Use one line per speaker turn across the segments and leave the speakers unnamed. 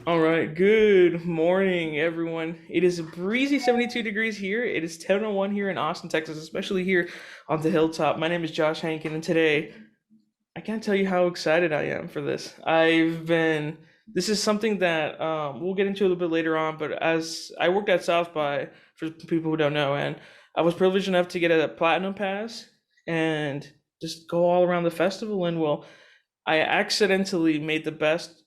All right, good morning, everyone. It is a breezy 72 degrees here. It is 10:01 here in Austin, Texas, especially here on the hilltop. My name is Josh Hankin, and today I can't tell you how excited I am for this. This is something that we'll get into a little bit later on, but as I worked at South by, for people who don't know, and I was privileged enough to get a platinum pass and just go all around the festival. And well, I accidentally made the best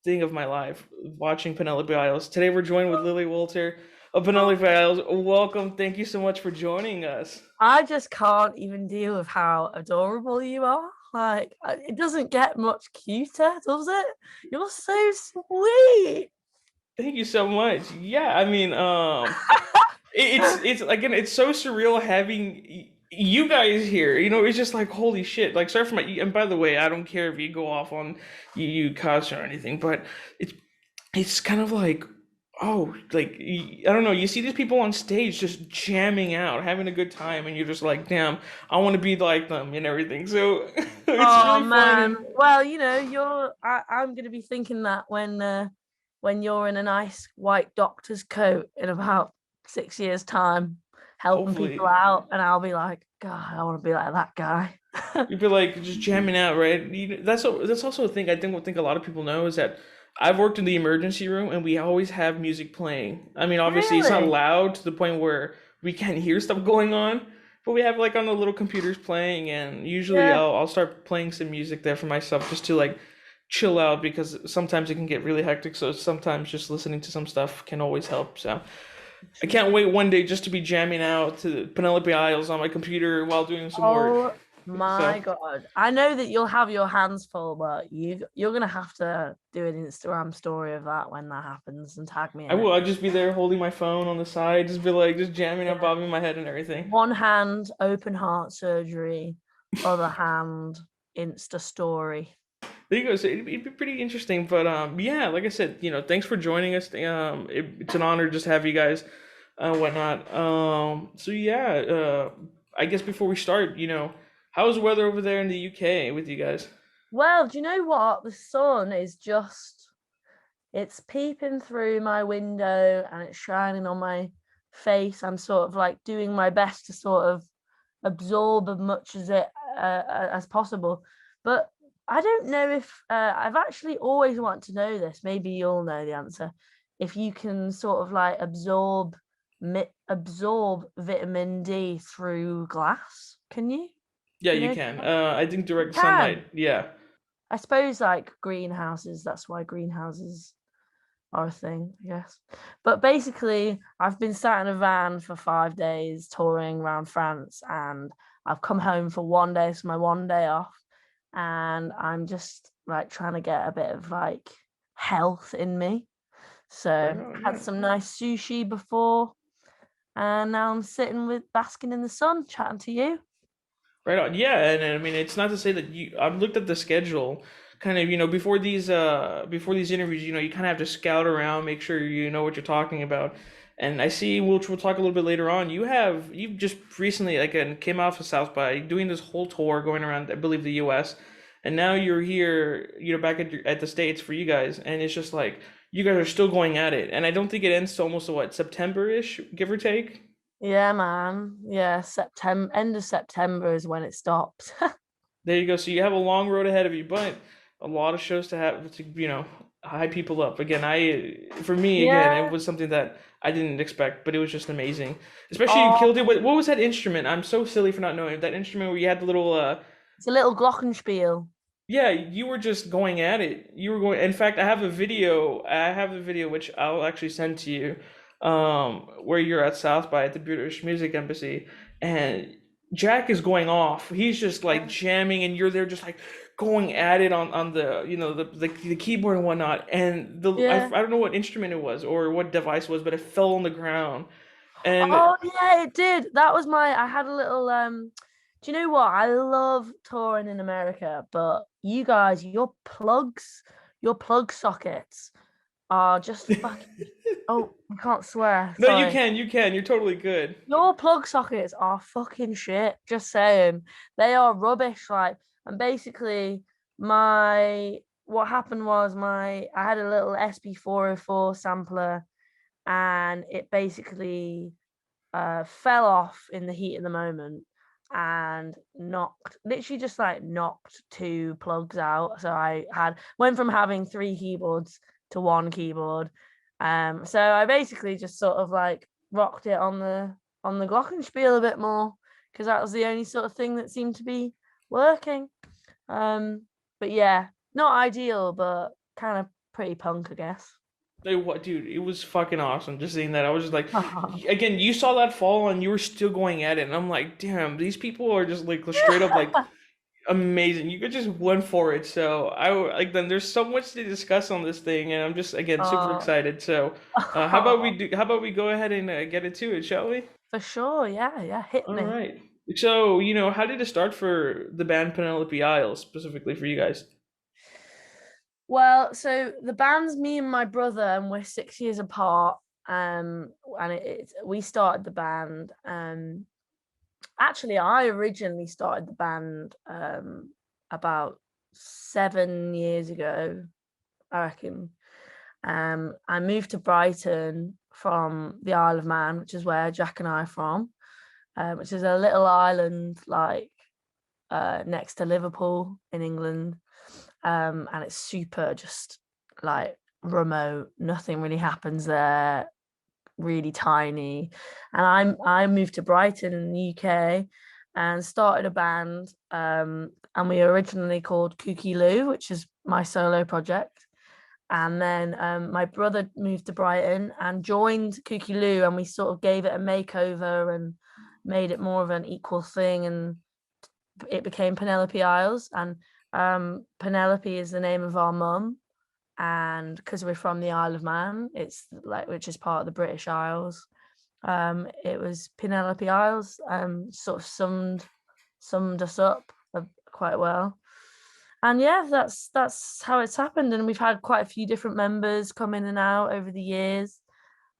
thing of my life watching Penelope Isles. Today we're joined with Lily Walter of Penelope Isles. Welcome. Thank you so much for joining us.
I just can't even deal with how adorable you are. Like, it doesn't get much cuter, does it? You're so sweet.
Thank you so much. Yeah, I mean, it's again, it's so surreal having you guys here. It's just like holy shit. Like, sorry for my. And by the way, I don't care if you go off on you cuss or anything, but it's it's kind of like oh, like I don't know. You see these people on stage just jamming out, having a good time, and you're just like, damn, I want to be like them and everything. So it's
Oh
really fun
man.
and
Well, I'm gonna be thinking that when you're in a nice white doctor's coat in about 6 years' time, helping people
hopefully
out, and I'll be like, God, I want to be like that guy.
you'd be like just jamming out, right? That's also a thing I think a lot of people know is that I've worked in the emergency room and we always have music playing. I mean, obviously it's not
Really?
loud to the point where we can't hear stuff going on, but we have like on the little computers playing, and usually
Yeah.
I'll start playing some music there for myself just to like chill out because sometimes it can get really hectic. So sometimes just listening to some stuff can always help. So I can't wait one day just to be jamming out to Penelope Isles on my computer while doing some work.
Oh
So
my God. I know that you'll have your hands full, but you're gonna have to do an Instagram story of that when that happens and tag me
I
in it.
will. I'll just be there holding my phone on the side, just be like, just jamming out,
Yeah.
bobbing my head and everything.
One hand, open heart surgery, other hand, Insta story.
There you go. So it'd be pretty interesting, but yeah, like I said, thanks for joining us. It's an honor just to have you guys, whatnot. So yeah, I guess before we start, how's the weather over there in the UK with you guys?
Well, do you know what? The sun is just it's peeping through my window and it's shining on my face. I'm sort of like doing my best to sort of absorb as much as possible. But I don't know if I've actually always wanted to know this. Maybe you'll know the answer. If you can sort of like absorb vitamin D through glass, can you?
Yeah,
Do you
you
know?
can. I think
You
direct
can.
sunlight. Yeah.
I suppose like greenhouses. That's why greenhouses are a thing, I guess. But basically, I've been sat in a van for 5 days touring around France, and I've come home for one day, so my one day off, and I'm just like trying to get a bit of like health in me.
Right
So
on.
had
Yeah.
some nice sushi before, and now I'm sitting with basking in the sun, chatting to you.
Right on. Yeah, and I mean it's not to say that you I've looked at the schedule kind of, before these interviews, you kind of have to scout around, make sure you know what you're talking about. And I see we'll talk a little bit later on. You've just recently again came off of South by doing this whole tour going around I believe the US, and now you're here, back at the States for you guys, and it's just like you guys are still going at it. And I don't think it ends to almost what, September-ish, give or take.
Yeah, man. Yeah, September, end of September is when it stops.
There you go. So you have a long road ahead of you, but a lot of shows to have to, hype people up. Again, for me, again, it
Yeah.
was something that I didn't expect, but it was just amazing. Especially you
Oh,
killed it with, what was that instrument? I'm so silly for not knowing that instrument where you had the little,
it's a little glockenspiel.
yeah, you were just going at it. You were going, in fact, I have a video. I have a video which I'll actually send to you, where you're at South by at the British Music Embassy, and Jack is going off. He's just like jamming, and you're there just like going at it on the the keyboard and whatnot. And
Yeah.
I don't know what instrument it was or what device it was, but it fell on the ground. And
Oh yeah, it did. That was my I had a little do you know what? I love touring in America, but you guys, your plug sockets are just fucking oh, I can't swear.
no, you
Sorry.
can, you can. You're totally good.
Your plug sockets are fucking shit. Just saying. They are rubbish. Like, and basically, my what happened was I had a little SP404 sampler, and it basically fell off in the heat of the moment and knocked literally just like knocked two plugs out. So I had went from having three keyboards to one keyboard. So I basically just sort of like rocked it on the glockenspiel a bit more, because that was the only sort of thing that seemed to be working. um but yeah, not ideal, but kind of pretty punk, I guess.
What, dude? It was fucking awesome. Just seeing that, I was just like, again, you saw that fall and you were still going at it, and I'm like, damn, these people are just like straight up like amazing. You could just went for it. So like then there's so much to discuss on this thing, and I'm just again super
Oh,
excited. So, how about we
oh,
do? How about we go ahead and get into it, shall we?
for sure. Yeah, yeah. Hit
All
me.
right. So, how did it start for the band Penelope Isles, specifically for you guys?
Well, so the band's me and my brother, and we're 6 years apart. And we started the band. Actually, I originally started the band about 7 years ago, I reckon. I moved to Brighton from the Isle of Man, which is where Jack and I are from, which is a little island like next to Liverpool in England. And it's super just like remote. Nothing really happens there. Really tiny. And I moved to Brighton in the UK and started a band. And we were originally called Kooky Lou, which is my solo project. And then my brother moved to Brighton and joined Kooky Lou, and we sort of gave it a makeover and made it more of an equal thing. And it became Penelope Isles. And Penelope is the name of our mum, and because we're from the Isle of Man, it's like, which is part of the British Isles. It was Penelope Isles. Sort of summed us up quite well. And yeah, that's how it's happened. And we've had quite a few different members come in and out over the years.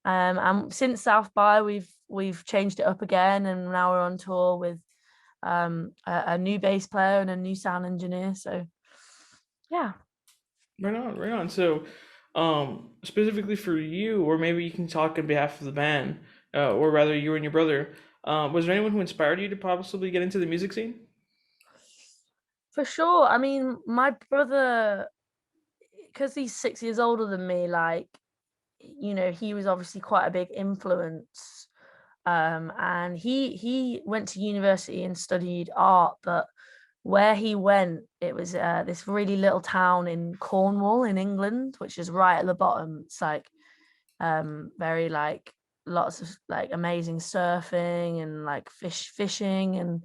And since South by, we've changed it up again, and now we're on tour with a new bass player and a new sound engineer. So yeah.
Right on, right on. So, specifically for you, or maybe you can talk on behalf of the band, or rather you and your brother. Was there anyone who inspired you to possibly get into the music scene?
For sure. I mean, my brother, because he's 6 years older than me, like, he was obviously quite a big influence. And he went to university and studied art, but where he went, it was this really little town in Cornwall in England, which is right at the bottom. It's like very like lots of like amazing surfing and like fishing, and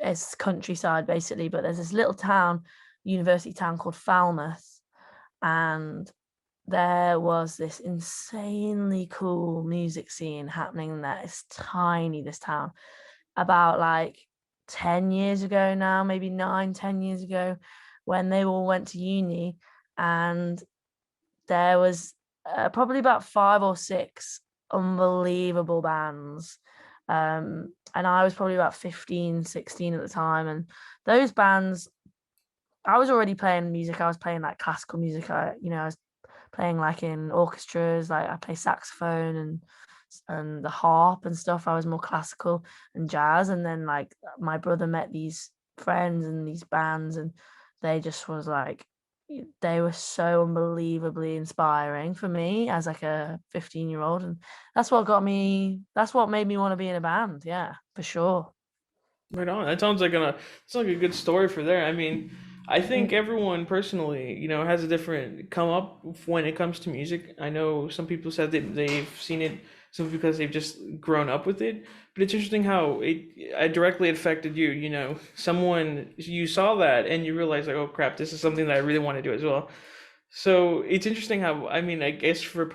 it's countryside basically. But there's this little town, university town called Falmouth, and there was this insanely cool music scene happening there. It's tiny, this town. About like 10 years ago now, maybe 9, 10 years ago, when they all went to uni, and there was probably about five or six unbelievable bands. And I was probably about 15, 16 at the time. And those bands, I was already playing music. I was playing like classical music. I was playing like in orchestras, like I play saxophone and the harp and stuff. I was more classical and jazz. And then like my brother met these friends and these bands, and they just was like, they were so unbelievably inspiring for me as like a 15-year-old. And that's what made me want to be in a band. Yeah, for sure.
Right on. That sounds like a good story for there. I mean, I think
Mm.
everyone personally, has a different come up when it comes to music. I know some people said that they've seen it simply because they've just grown up with it. But it's interesting how it directly affected you. Someone you saw that and you realize like, oh crap, this is something that I really want to do as well. So it's interesting how, I mean, I guess for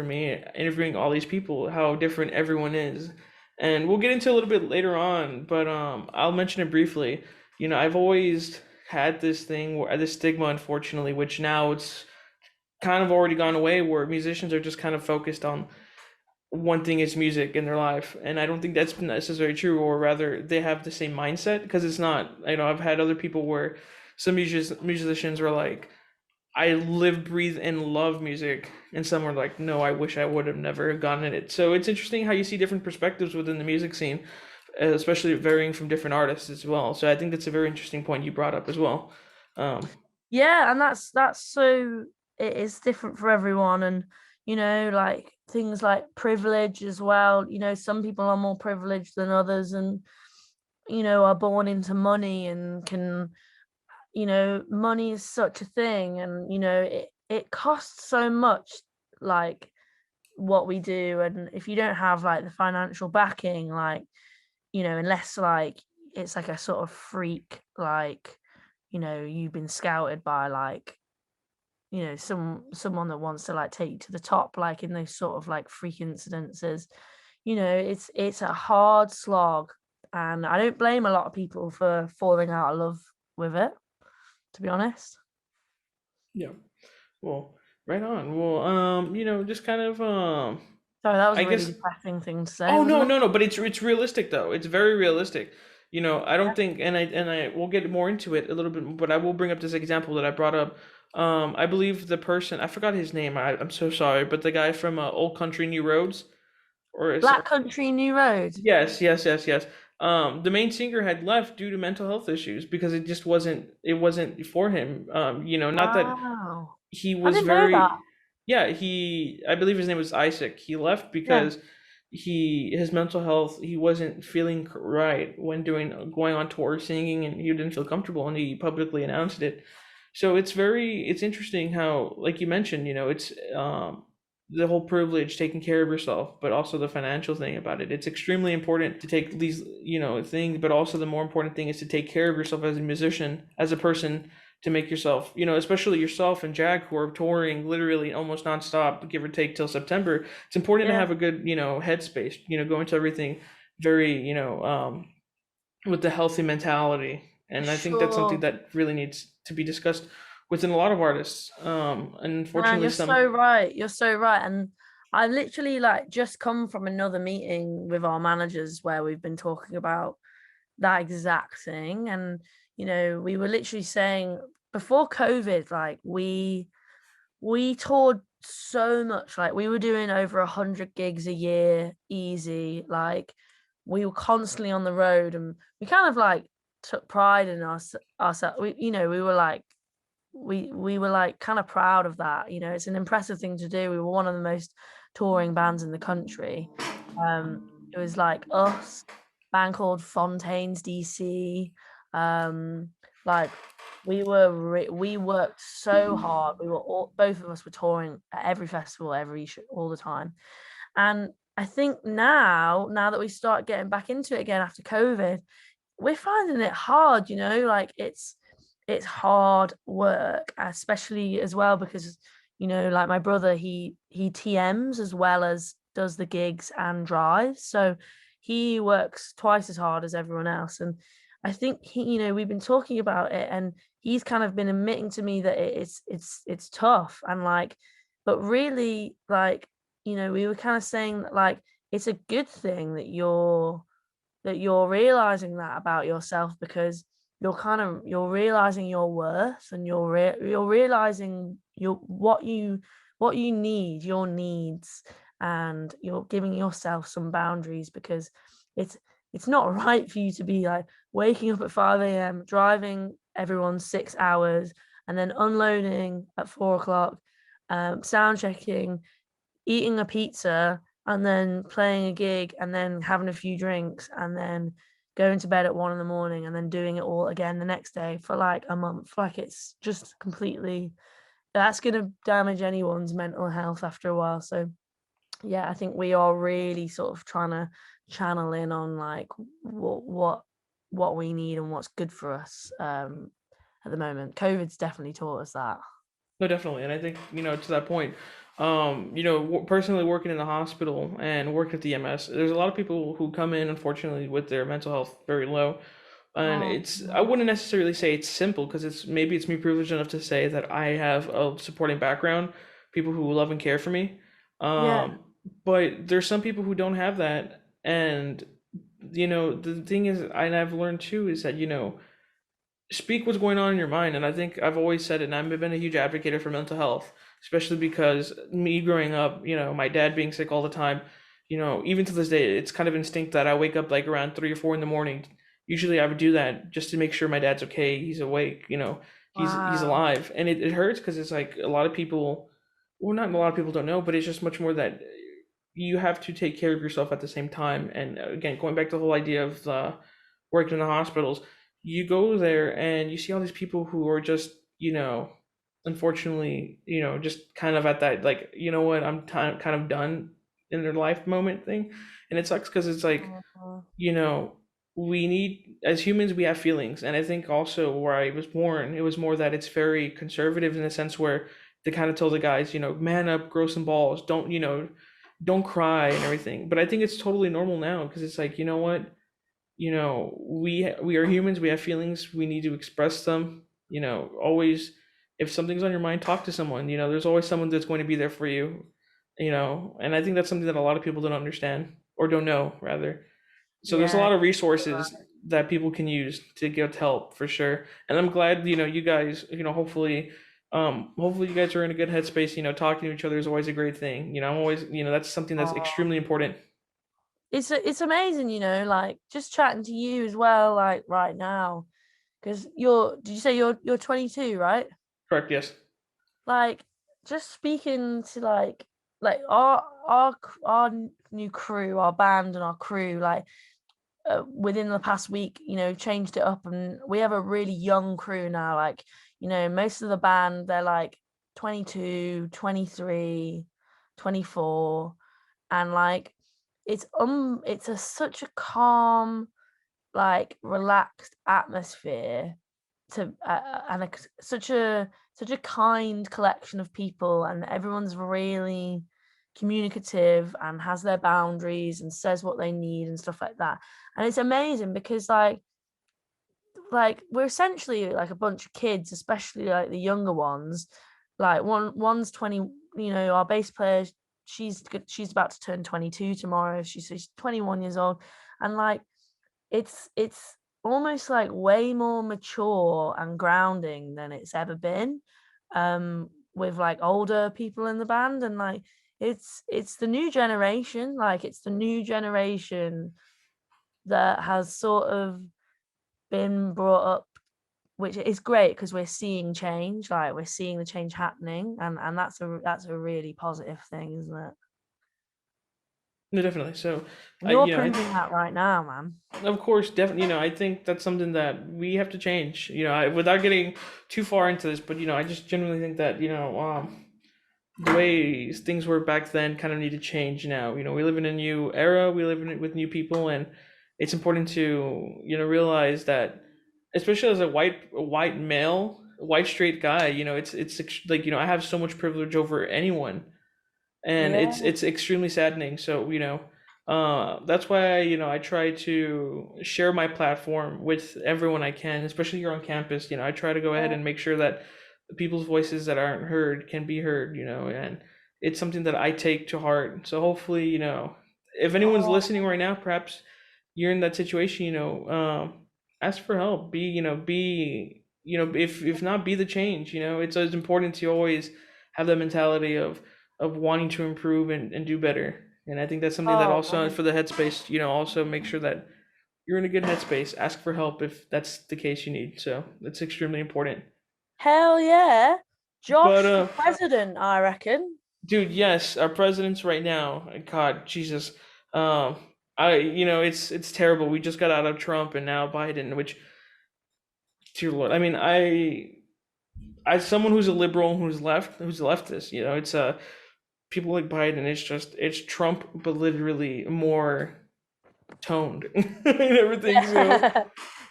me, interviewing all these people, how different everyone is. And we'll get into a little bit later on, but I'll mention it briefly. I've always had this thing where this stigma, unfortunately, which now it's kind of already gone away, where musicians are just kind of focused on one thing is music in their life, and I don't think that's necessarily true, or rather, they have the same mindset because it's not. I've had other people where some musicians were like, I live, breathe, and love music, and some are like, no, I wish I would have never gotten in it. So it's interesting how you see different perspectives within the music scene, especially varying from different artists as well. So I think that's a very interesting point you brought up as well. Um,
Yeah, and that's so it is different for everyone, and like things like privilege as well. Some people are more privileged than others, and are born into money and can, money is such a thing, and it costs so much, like what we do, and if you don't have like the financial backing, like unless like it's like a sort of freak, like you've been scouted by like someone that wants to like take you to the top, like in those sort of like freak incidences, it's a hard slog, and I don't blame a lot of people for falling out of love with it, to be honest.
yeah. Well, right on. Well, just kind of
Sorry, that was
I
a really
guess.
depressing thing to say,
Oh
wasn't
no,
it?
no, no, but it's realistic though. It's very realistic. I don't think, and I will get more into it a little bit, but I will bring up this example that I brought up. I believe the person, I forgot his name. I'm so sorry, but the guy from Old Country New Roads, or is
Black Country New Road.
yes, yes, yes, yes. The main singer had left due to mental health issues because it wasn't for him. Not that
Wow,
he
I
was
didn't know that.
very, yeah, I believe his name was Isaac. He left
Yeah,
because his mental health, he wasn't feeling right when going on tour singing, and he didn't feel comfortable, and he publicly announced it. So it's interesting how, like you mentioned, it's the whole privilege, taking care of yourself, but also the financial thing about it. It's extremely important to take these, things, but also the more important thing is to take care of yourself as a musician, as a person, to make yourself, especially yourself and Jack, who are touring literally almost nonstop, give or take till September. It's important to
yeah,
have a good, headspace, go into everything very, with the healthy mentality.
for
And I think that's something
sure.
that really needs to be discussed within a lot of artists. And
Man,
unfortunately,
you're
some.
so right. You're so right. And I literally like just come from another meeting with our managers where we've been talking about that exact thing. And, we were literally saying before COVID, like we toured so much. Like we were doing over 100 gigs a year, easy. Like we were constantly on the road, and we kind of like took pride in ourselves. We were like we were like kind of proud of that. It's an impressive thing to do. We were one of the most touring bands in the country. It was like us, band called Fontaines DC. Um, like we worked so hard. Both of us were touring at every festival, all the time. And I think now that we start getting back into it again after COVID, we're finding it hard, like it's hard work, especially as well because like my brother, he TMs as well as does the gigs and drives, so he works twice as hard as everyone else. And I think we've been talking about it, and he's kind of been admitting to me that it's tough, and like, but really, like, we were kind of saying that like it's a good thing that you're realizing that about yourself, because you're realizing your worth, and you're realizing what you need, your needs, and you're giving yourself some boundaries, because it's it's not right for you to be like waking up at 5 a.m, driving everyone 6 hours, and then unloading at 4 o'clock, sound checking, eating a pizza, and then playing a gig, and then having a few drinks, and then going to bed at 1 in the morning, and then doing it all again the next day for like a month. Like it's just completely, that's going to damage anyone's mental health after a while. So yeah, I think we are really sort of trying to channel in on like what we need and what's good for us at the moment. COVID's definitely taught us that.
No, definitely, and I think to that point, personally working in the hospital and working at the EMS, there's a lot of people who come in, unfortunately, with their mental health very low, and
Oh,
I wouldn't necessarily say it's simple because it's me privileged enough to say that I have a supporting background, people who love and care for me,
yeah,
um, but there's some people who don't have that, and the thing is, and I've learned too, is that speak what's going on in your mind. And I think I've always said it, and I've been a huge advocate for mental health, especially because me growing up, my dad being sick all the time, even to this day, it's kind of instinct that I wake up like around 3 or 4 in the morning. Usually I would do that just to make sure my dad's okay, he's awake, he's
Wow.
alive. And it hurts because it's like a lot of people, well, not a lot of people don't know, but it's just much more that you have to take care of yourself at the same time. And again, going back to the whole idea of working in the hospitals, you go there and you see all these people who are just, unfortunately, just kind of at that, like, you know what, kind of done in their life moment thing. And it sucks because it's like,
Mhm.
you know, we need, as humans, we have feelings. And I think also where I was born, it was more that it's very conservative in the sense where they kind of tell the guys, man up, grow some balls, don't cry and everything. But I think it's totally normal now because it's like, you know what? We are humans, we have feelings, we need to express them. Always, if something's on your mind, talk to someone. There's always someone that's going to be there for you. And I think that's something that a lot of people don't understand or don't know rather. So there's a
Yeah.
lot of resources that people can use to get help for sure. And I'm glad, you guys, hopefully you guys are in a good headspace. Talking to each other is always a great thing. I'm always, that's something that's
Oh,
extremely important.
it's amazing, like just chatting to you as well, like right now, because did you say you're 22, right?
Correct, yes.
Like just speaking to like our new crew, our band and our crew, like within the past week, changed it up, and we have a really young crew now. Like, most of the band, they're like 22, 23, 24, and like it's such a calm, like relaxed atmosphere to and such a kind collection of people, and everyone's really communicative and has their boundaries and says what they need and stuff like that. And it's amazing because like we're essentially like a bunch of kids, especially like the younger ones. Like one's 20, our bass player, she's about to turn 22 tomorrow. She's 21 years old, and like it's almost like way more mature and grounding than it's ever been, with like older people in the band. And like it's the new generation, like it's the new generation that has sort of been brought up, which is great because we're seeing change, like we're seeing the change happening, and that's a really positive thing, isn't it?
No, definitely. So,
And you're
I
proving that right now, man.
of course, definitely, I think that's something that we have to change. Without getting too far into this, but I just genuinely think that the way things were back then kind of need to change now. We live in a new era. We live in it with new people, and it's important to realize that, especially as a white male, a white straight guy, it's like I have so much privilege over anyone, and it's
Yeah.
it's extremely saddening. So that's why I try to share my platform with everyone I can, especially here on campus. I try to go ahead and make sure that the people's voices that aren't heard can be heard. And it's something that I take to heart. So hopefully, if anyone's
Oh,
listening right now, perhaps you're in that situation. Ask for help. If not, be the change. It's important to always have that mentality of wanting to improve and do better. And I think that's something that
oh,
also for the headspace, also make sure that you're in a good headspace. Ask for help if that's the case you need. So that's extremely important.
hell yeah.
But
Josh for president, I reckon.
dude, yes, our president's right now. God, Jesus, um, it's terrible. We just got out of Trump and now Biden, which, dear Lord, I mean, as someone who's a liberal, who's a leftist, it's people like Biden. It's Trump, but literally more toned and everything. So,
Yeah.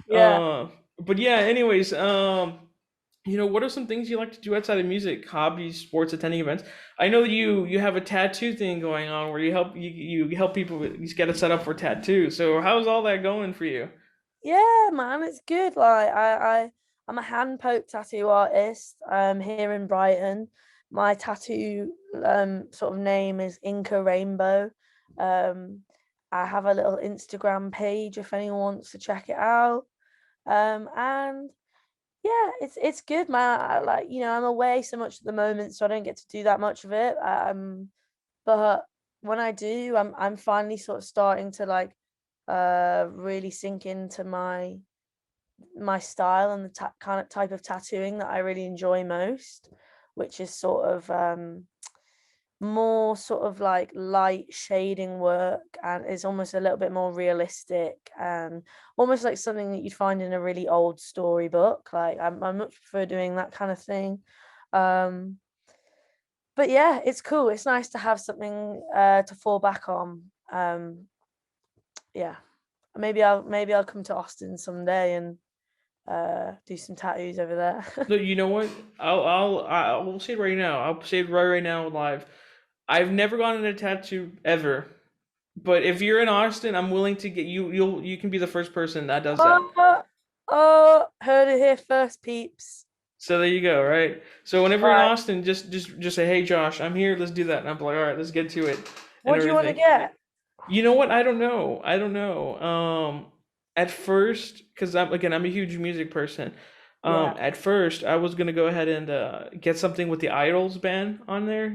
Yeah.
uh, but yeah. Anyways, what are some things you like to do outside of music, hobbies, sports, attending events? I know that you have a tattoo thing going on where you help people get it set up for tattoo. So how's all that going for you?
Yeah, man, it's good. Like I'm a hand poke tattoo artist here in Brighton. My tattoo sort of name is Inca Rainbow. Um I have a little Instagram page if anyone wants to check it out. And Yeah, it's good, man. Like, I'm away so much at the moment, so I don't get to do that much of it. But when I do, I'm finally sort of starting to like really sink into my style and the kind of type of tattooing that I really enjoy most, which is sort of more sort of like light shading work, and is almost a little bit more realistic and almost like something that you'd find in a really old storybook. Like I much prefer doing that kind of thing. Um, but yeah, it's cool. It's nice to have something to fall back on. Yeah, maybe I'll come to Austin someday and do some tattoos over there.
No, you know what? I'll say it right now. I'll say it right now live. I've never gotten a tattoo ever, but if you're in Austin, I'm willing to get you. You can be the first person that does that.
Oh, oh, heard it here first, peeps.
So there you go, right? So whenever you're in
Right.
Austin, just say, "Hey, Josh, I'm here. Let's do that." And I'm like, "All right, let's get to it," and
What do you want to
everything.
get?
You know what? I don't know. I don't know. At first, because I'm a huge music person.
Yeah.
At first, I was gonna go ahead and get something with the Idols band on there,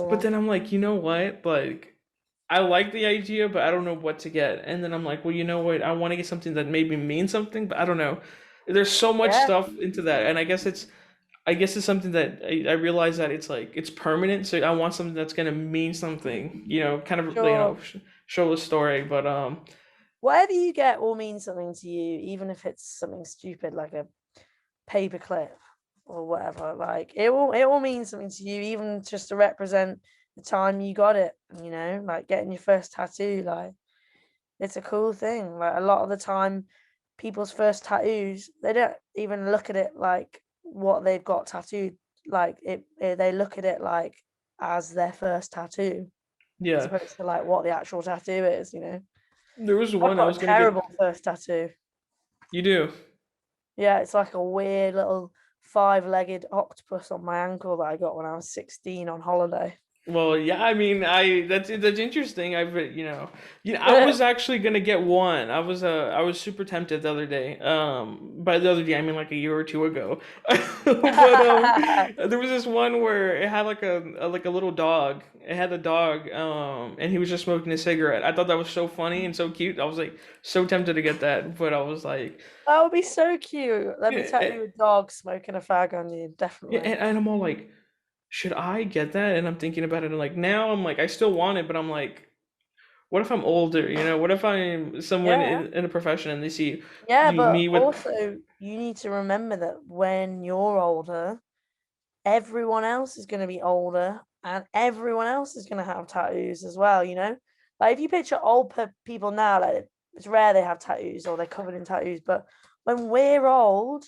but
Ooh.
then I'm like, you know what? Like, I like the idea, but I don't know what to get. And then I'm like, well, you know what? I want to get something that maybe means something, but I don't know. There's so much
Yeah,
stuff into that, and I guess it's something that I realize that it's like it's permanent. So I want something that's gonna mean something, kind of
sure.
show a story. But
Whatever you get will mean something to you, even if it's something stupid like a paperclip or whatever. Like it will mean something to you, even just to represent the time you got it, like getting your first tattoo. Like it's a cool thing. Like a lot of the time, people's first tattoos, they don't even look at it like what they've got tattooed. Like they look at it like as their first tattoo, as
yeah,
opposed to like what the actual tattoo is.
there was
I've
one I
got
was
a
gonna get.
terrible first tattoo.
You do.
Yeah, it's like a weird little five-legged octopus on my ankle that I got when I was 16 on holiday.
Well, yeah, I mean, that's interesting. I was actually gonna get one. I was super tempted the other day. By the other day, I mean like a year or two ago. But there was this one where it had like a little dog. It had a dog, and he was just smoking a cigarette. I thought that was so funny and so cute. I was like so tempted to get that, but I was like,
That would be so cute. Let me
yeah,
tattoo a dog smoking a fag on you,
yeah,
definitely.
and I'm all like, should I get that? And I'm thinking about it, and like now I'm like, I still want it, but I'm like, what if I'm older? What if I'm someone
Yeah.
in a profession and they see
Yeah, but
me with,
also you need to remember that when you're older, everyone else is going to be older and everyone else is going to have tattoos as well. Like if you picture old people now, like it's rare they have tattoos or they're covered in tattoos, but when we're old,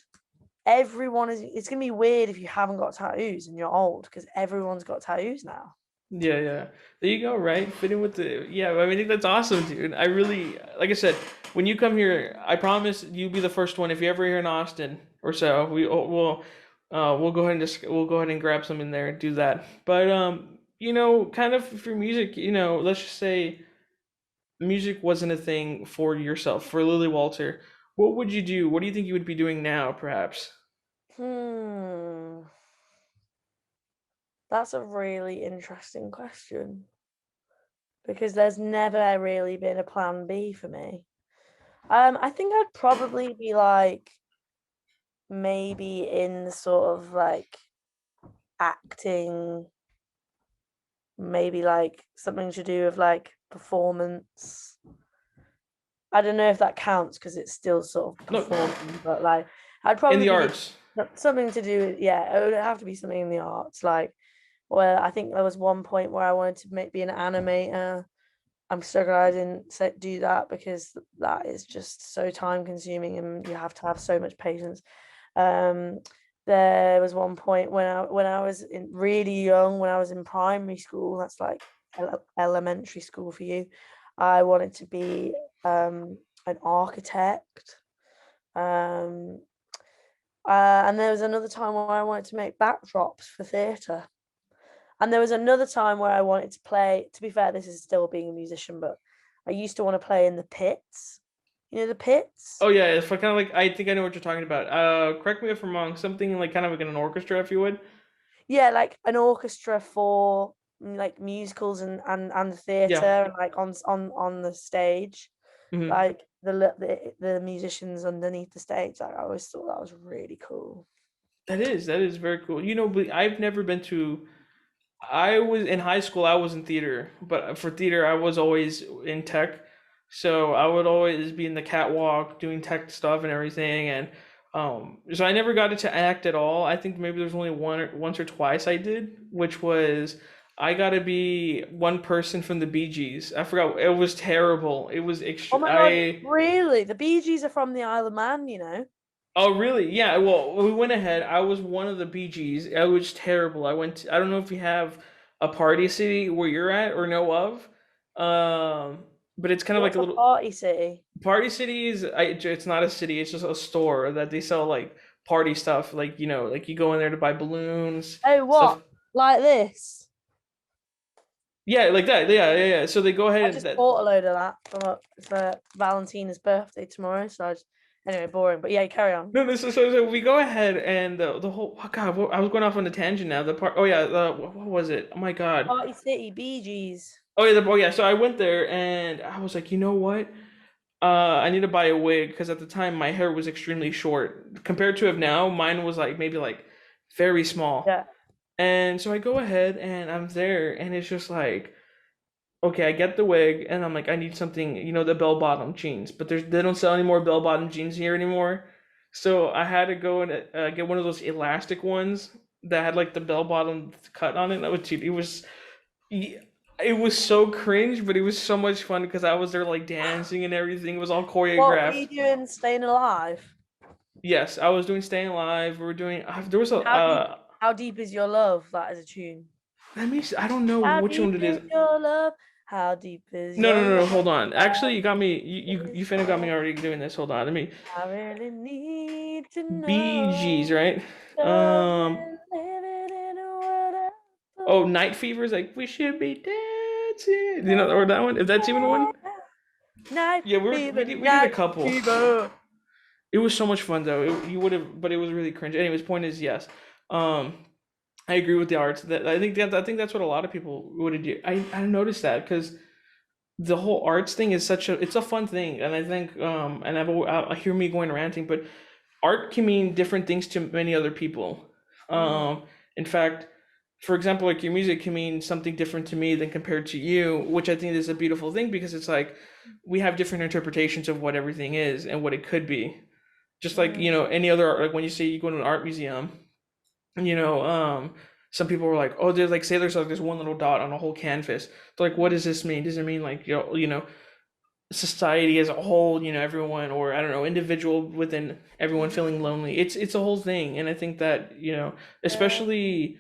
it's going to be weird if you haven't got tattoos and you're old because everyone's got tattoos now.
yeah, yeah. There you go, right? Fitting with yeah. I mean, I think that's awesome, dude. I really, like I said, when you come here, I promise you'll be the first one. If you're ever here in Austin or so, we'll go ahead and we'll go ahead and grab some in there and do that. But kind of for music, let's just say music wasn't a thing for yourself, for Lily Walter. What would you do? What do you think you would be doing now, perhaps?
Hmm, that's a really interesting question because there's never really been a plan B for me. I think I'd probably be like maybe in the sort of like acting, maybe like something to do with like performance. I don't know if that counts because it's still sort of
No,
performing, but like I'd
in
probably
the
be
arts.
something to do with, yeah, it would have to be something in the arts. Like, well, I think there was one point where I wanted to be an animator. I'm so glad I didn't do that because that is just so time consuming and you have to have so much patience. Um, there was one point when I was really young, when I was in primary school, that's like elementary school for you. I wanted to be an architect. Um, and there was another time where I wanted to make backdrops for theatre. And there was another time where I wanted to play. To be fair, this is still being a musician, but I used to want to play in the pits. You know the pits?
Oh yeah, it's kind of like I think I know what you're talking about. Correct me if I'm wrong. Something like kind of like in an orchestra, if you would.
Yeah, like an orchestra for like musicals and the theater
Yeah.
and like on the stage,
Hmm.
like the musicians underneath the stage. Like I always thought that was really cool.
That is very cool. But I've never been to. I was in high school. I was in theater, but for theater, I was always in tech. So I would always be in the catwalk doing tech stuff and everything, and so I never got to act at all. I think maybe there's only once or twice I did, which was I got to be one person from the Bee Gees. I forgot. It was terrible. It was
Oh
extra.
my god, really? The Bee Gees are from the Isle of Man, you know?
Oh, really? Yeah. Well, we went ahead. I was one of the Bee Gees. It was terrible. I don't know if you have a party city where you're at or know of, but it's kind of like
What's
a
a
little
party city?
party city. It's not a city. It's just a store that they sell like party stuff. Like like you go in there to buy balloons,
Oh,
stuff.
what? Like this?
Yeah, like that. Yeah, yeah, yeah. So they go ahead
I
and
just
that.
bought a load of that for Valentina's birthday tomorrow. Anyway, boring. But yeah, carry on.
No, so we go ahead and the whole. Oh God, I was going off on a tangent now. The part. Oh yeah, what was it? Oh my God.
Party City, Bee Gees.
Oh yeah. So I went there and I was like, you know what? I need to buy a wig because at the time my hair was extremely short compared to of now. Mine was like maybe like very small.
Yeah,
And so I go ahead and I'm there and it's just like, okay, I get the wig and I'm like, I need something, the bell bottom jeans, but they don't sell any more bell bottom jeans here anymore. So I had to go and get one of those elastic ones that had like the bell bottom cut on it. That was, dude, yeah, it was so cringe, but it was so much fun because I was there like dancing and everything. It was all
what were
choreographed.
you doing? Staying alive?
Yes, I was doing Staying Alive. We were doing. There was a.
How deep? How deep is your love? That is a tune.
Let me. I don't know
How
which
deep
one it is.
is your love? How deep is
No, no,
your
no, no.
love?
Hold on. Actually, you
How
got me.
deep
You
is
finna got me
your
already doing this. Hold on. Let me.
I really need to
BGs,
know.
right?
Cause
Um.
we're living in a world
Oh,
of
Night Fever is like we should be dancing. Or that one? If that's even one.
night
Yeah,
fever,
we did a
night
couple.
fever.
It was so much fun though. You would have, but it was really cringe. Anyways, point is yes. Um. I agree with the arts. I think that's what a lot of people would do. I noticed that because the whole arts thing is such a it's a fun thing, and I think and I hear me going ranting, but art can mean different things to many other people.
Mm,
Um, in fact, for example, like your music can mean something different to me than compared to you, which I think is a beautiful thing because it's like we have different interpretations of what everything is and what it could be. Just like
mm,
any other art, like when you say you go to an art museum you know some people were like, oh, there's like say there's like this one little dot on a whole canvas. They're like, what does this mean? Does it mean like society as a whole, everyone, or I don't know, individual within everyone feeling lonely? It's a whole thing, and I think that
yeah,
especially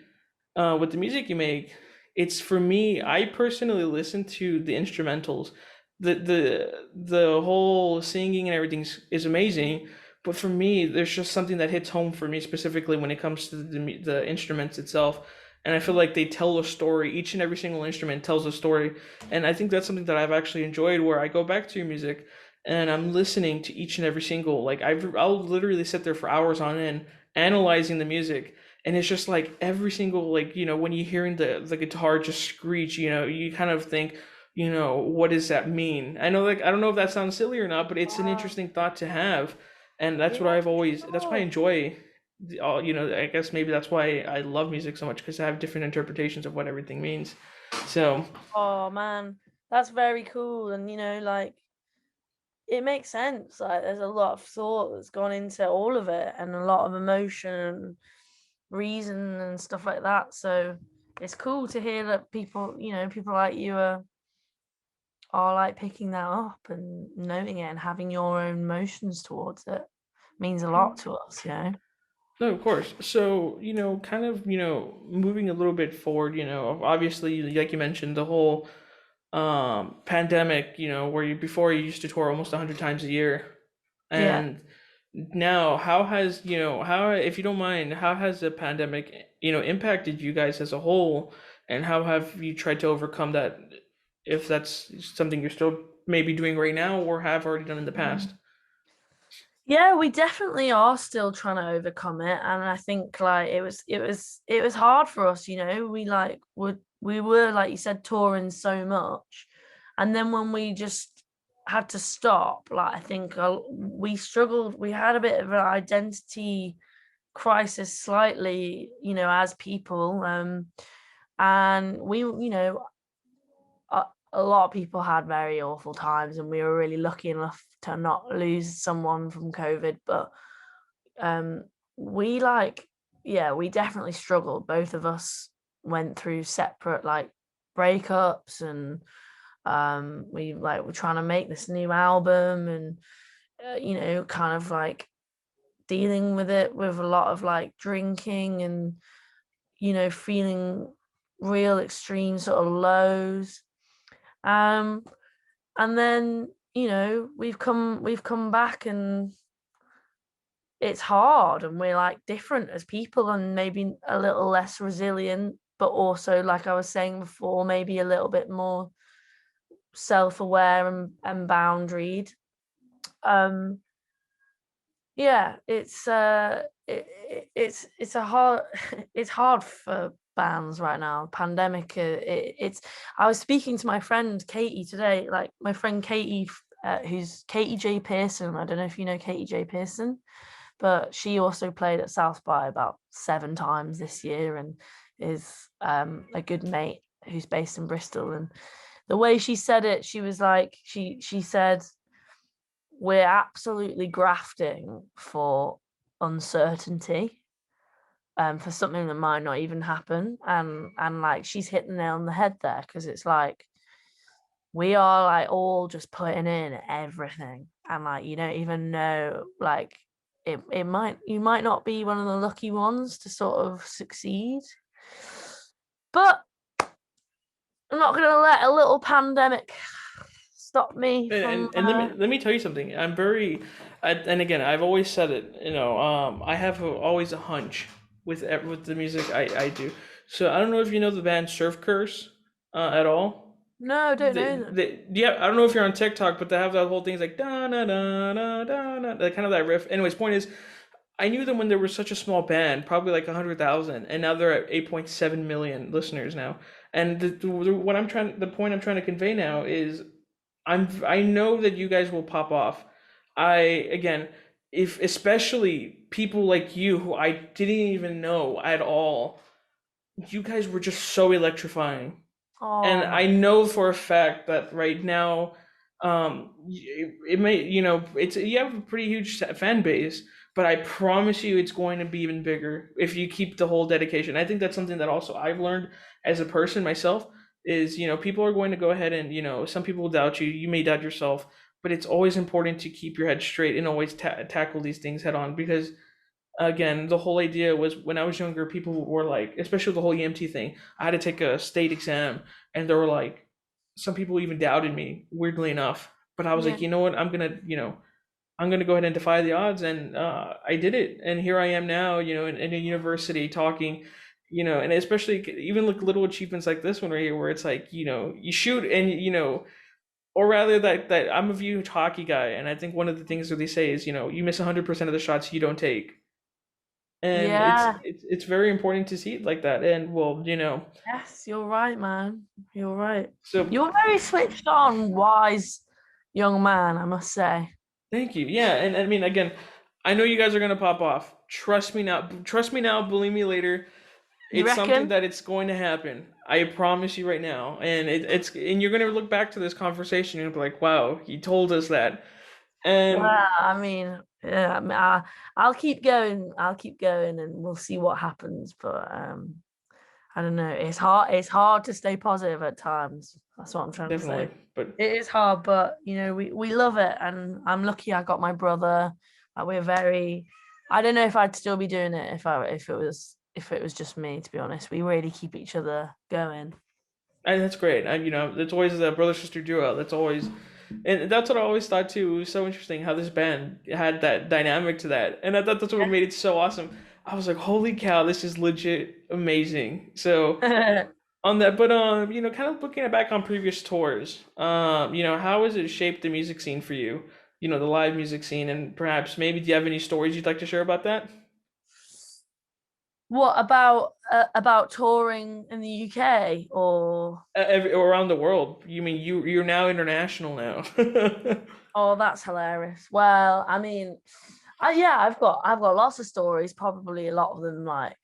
with the music you make, it's for me. I personally listen to the instrumentals. The whole singing and everything is amazing, but for me, there's just something that hits home for me specifically when it comes to the instruments itself. And I feel like they tell a story. Each and every single instrument tells a story, and I think that's something that I've actually enjoyed. Where I go back to your music, and I'm listening to each and every single like I'll literally sit there for hours on end analyzing the music, and it's just like every single like when you're hearing the guitar just screech, you kind of think, what does that mean? I know, like, I don't know if that sounds silly or not, but it's an
wow.
interesting thought to have, and that's what
Yeah,
I've
for
always that's why I
sure.
enjoy all. I guess maybe that's why I love music so much because I have different interpretations of what everything means. So
Oh man, that's very cool. And like it makes sense. Like there's a lot of thought that's gone into all of it and a lot of emotion and reason and stuff like that. So it's cool to hear that people like you are like picking that up and noting it and having your own emotions towards it means a lot to us.
no, of course. So, kind of, moving a little bit forward, obviously, like you mentioned, the whole pandemic, where you before you used to tour almost 100 times a year.
Yeah.
And now, how has, how, if you don't mind, how has the pandemic, impacted you guys as a whole? And how have you tried to overcome that, if that's something you're still maybe doing right now or have already done in the past?
Yeah, we definitely are still trying to overcome it, and I think like it was hard for us, you know. We were like you said touring so much, and then when we just had to stop, like I think we struggled. We had a bit of an identity crisis, slightly, you know, as people, and a lot of people had very awful times, and we were really lucky enough to not lose someone from COVID, but um we like yeah, we definitely struggled. Both of us went through separate like breakups, and we like we're trying to make this new album, and kind of like dealing with it with a lot of like drinking, and feeling real extreme sort of lows. um and then we've come back, and it's hard, and we're like different as people, and maybe a little less resilient, but also, like I was saying before, maybe a little bit more self-aware and boundaried. um yeah, it's a hard it's hard for bands right now. Pandemic, it's I was speaking to my friend Katie today, like my friend Katie, who's Katie J Pearson. I don't know if you know Katie J Pearson, but she also played at South by about 7 times this year, and is a good mate who's based in Bristol. And the way she said it, she was like, she said, we're absolutely grafting for uncertainty, for something that might not even happen. And like she's hit the nail on the head there, because it's like we are like all just putting in everything, and like you don't even know, like you might not be one of the lucky ones to sort of succeed. But I'm not gonna let a little pandemic stop me
And,
from
and let me tell you something. And again, I've always said it. I have always a hunch with the music I do. So I don't know if you know the band Surf Curse at all.
no, I don't know them.
Yeah, I don't know if you're on TikTok, but they have that whole thing. It's like da da da da da da, kind of that riff. Anyways, point is, I knew them when they were such a small band, probably like 100,000, and now they're at 8.7 million listeners now. And the point I'm trying to convey now is I know that you guys will pop off. I again, if especially people like you who I didn't even know at all, you guys were just so electrifying. And
Oh my.
I know for a fact that right now, it may, it's you have a pretty huge fan base, but I promise you it's going to be even bigger if you keep the whole dedication. I think that's something that also I've learned as a person myself is, people are going to go ahead and, some people will doubt you, you may doubt yourself, but it's always important to keep your head straight and always tackle these things head on because again, the whole idea was when I was younger, people were like, especially the whole EMT thing. I had to take a state exam, and there were like, some people even doubted me, weirdly enough. But I was
Yeah.
like, you know what? I'm gonna go ahead and defy the odds, and I did it. And here I am now, in a university talking, and especially even like little achievements like this one right here, where it's like, you shoot and or rather that I'm a huge hockey guy, and I think one of the things that they say is, you miss 100% of the shots you don't take, and it's
Yeah.
it's it's very important to see it like that. And well,
Yes, you're right, man. You're right.
so
You're a very switched on, wise young man, I must say.
thank you. Yeah, and I mean, again, I know you guys are gonna pop off. Trust me now, believe me later.
You
It's something
reckon?
that it's going to happen. I promise you right now. And and you're gonna look back to this conversation and be like, wow, he told us that. And
Well, I mean, yeah, I'll keep going. I'll keep going, and we'll see what happens. But I don't know. It's hard. It's hard to stay positive at times. That's what I'm trying to
definitely,
say.
but
It is hard, but we love it, and I'm lucky I got my brother. We're very. I don't know if I'd still be doing it if it was just me. To be honest, we really keep each other going.
that's great. It's always the brother sister duo. That's always, and that's what I always thought too. It was so interesting how this band had that dynamic to that, and I thought that's what made it so awesome. I was like, holy cow, this is legit amazing. So, on that, but kind of looking back on previous tours, how has it shaped the music scene for you? The live music scene, and perhaps maybe do you have any stories you'd like to share about that?
What about touring in the UK or?
Around the world. You mean you're now international now?
Oh, that's hilarious. Well, I mean, yeah, I've got lots of stories. Probably a lot of them like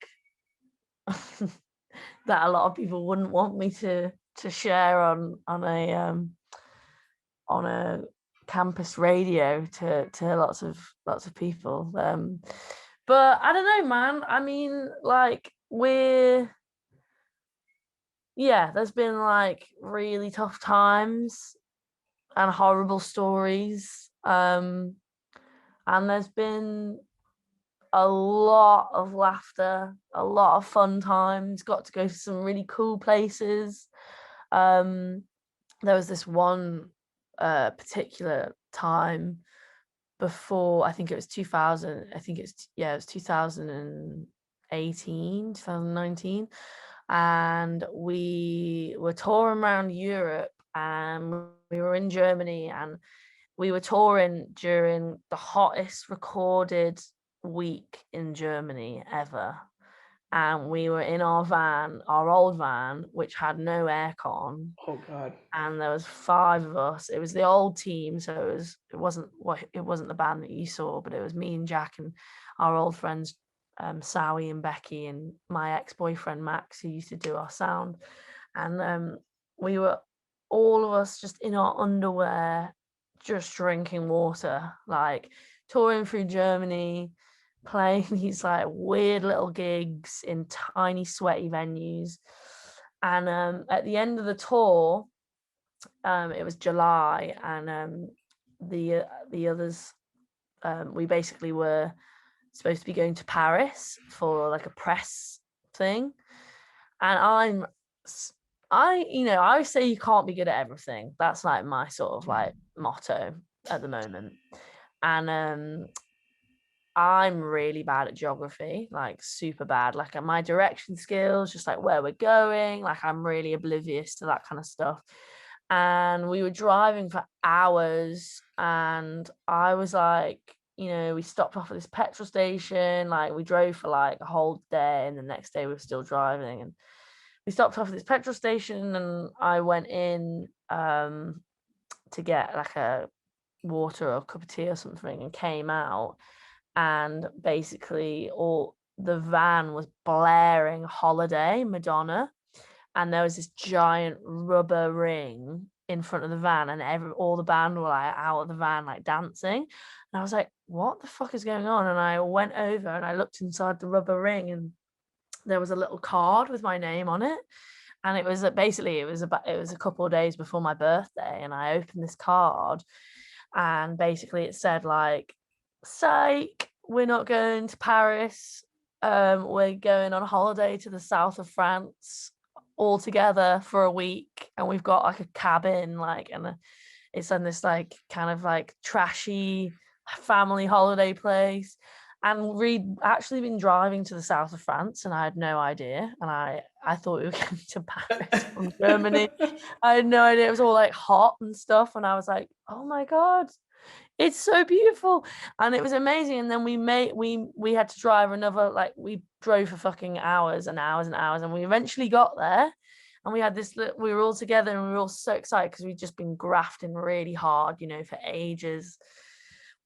that a lot of people wouldn't want me to share on a campus radio to lots of people. But I don't know, man. I mean, like yeah, there's been like really tough times and horrible stories. And there's been a lot of laughter, a lot of fun times, got to go to some really cool places. Um, there was this one particular time before, I think it was 2000, I think it's, yeah, it was 2018, 2019. And we were touring around Europe and we were in Germany and we were touring during the hottest recorded week in Germany ever. And we were in our van, our old van, which had no aircon,
Oh God.
and there was five of us. It was the old team, so it wasn't the band that you saw, but it was me and Jack and our old friends, Sowie and Becky, and my ex-boyfriend Max, who used to do our sound. And we were all of us just in our underwear, just drinking water, like touring through Germany, playing these like weird little gigs in tiny sweaty venues. And at the end of the tour, it was July, and the others, we basically were supposed to be going to Paris for like a press thing, and I always say you can't be good at everything. That's like my sort of like motto at the moment, and I'm really bad at geography, like super bad. Like my direction skills, just like where we're going, like I'm really oblivious to that kind of stuff. And we were driving for hours, and I was like, we stopped off at this petrol station. Like we drove for like a whole day, and the next day we were still driving. And we stopped off at this petrol station, and I went in to get like a water or a cup of tea or something, and came out, and basically all the van was blaring Holiday Madonna, and there was this giant rubber ring in front of the van, and all the band were like out of the van like dancing, and I was like, what the fuck is going on? And I went over and I looked inside the rubber ring, and there was a little card with my name on it, and it was basically it was a couple of days before my birthday, and I opened this card, and basically it said like, psych, we're not going to Paris. We're going on holiday to the south of France all together for a week, and we've got like a cabin, like, and it's in this like kind of like trashy family holiday place. And we'd actually been driving to the south of France, and I had no idea. And I thought we were going to Paris from Germany. I had no idea. It was all like hot and stuff, and I was like, oh my god, it's so beautiful, and it was amazing. And then we had to drive another, like we drove for fucking hours and hours and hours, and we eventually got there, and we had this, we were all together, and we were all so excited because we'd just been grafting really hard, for ages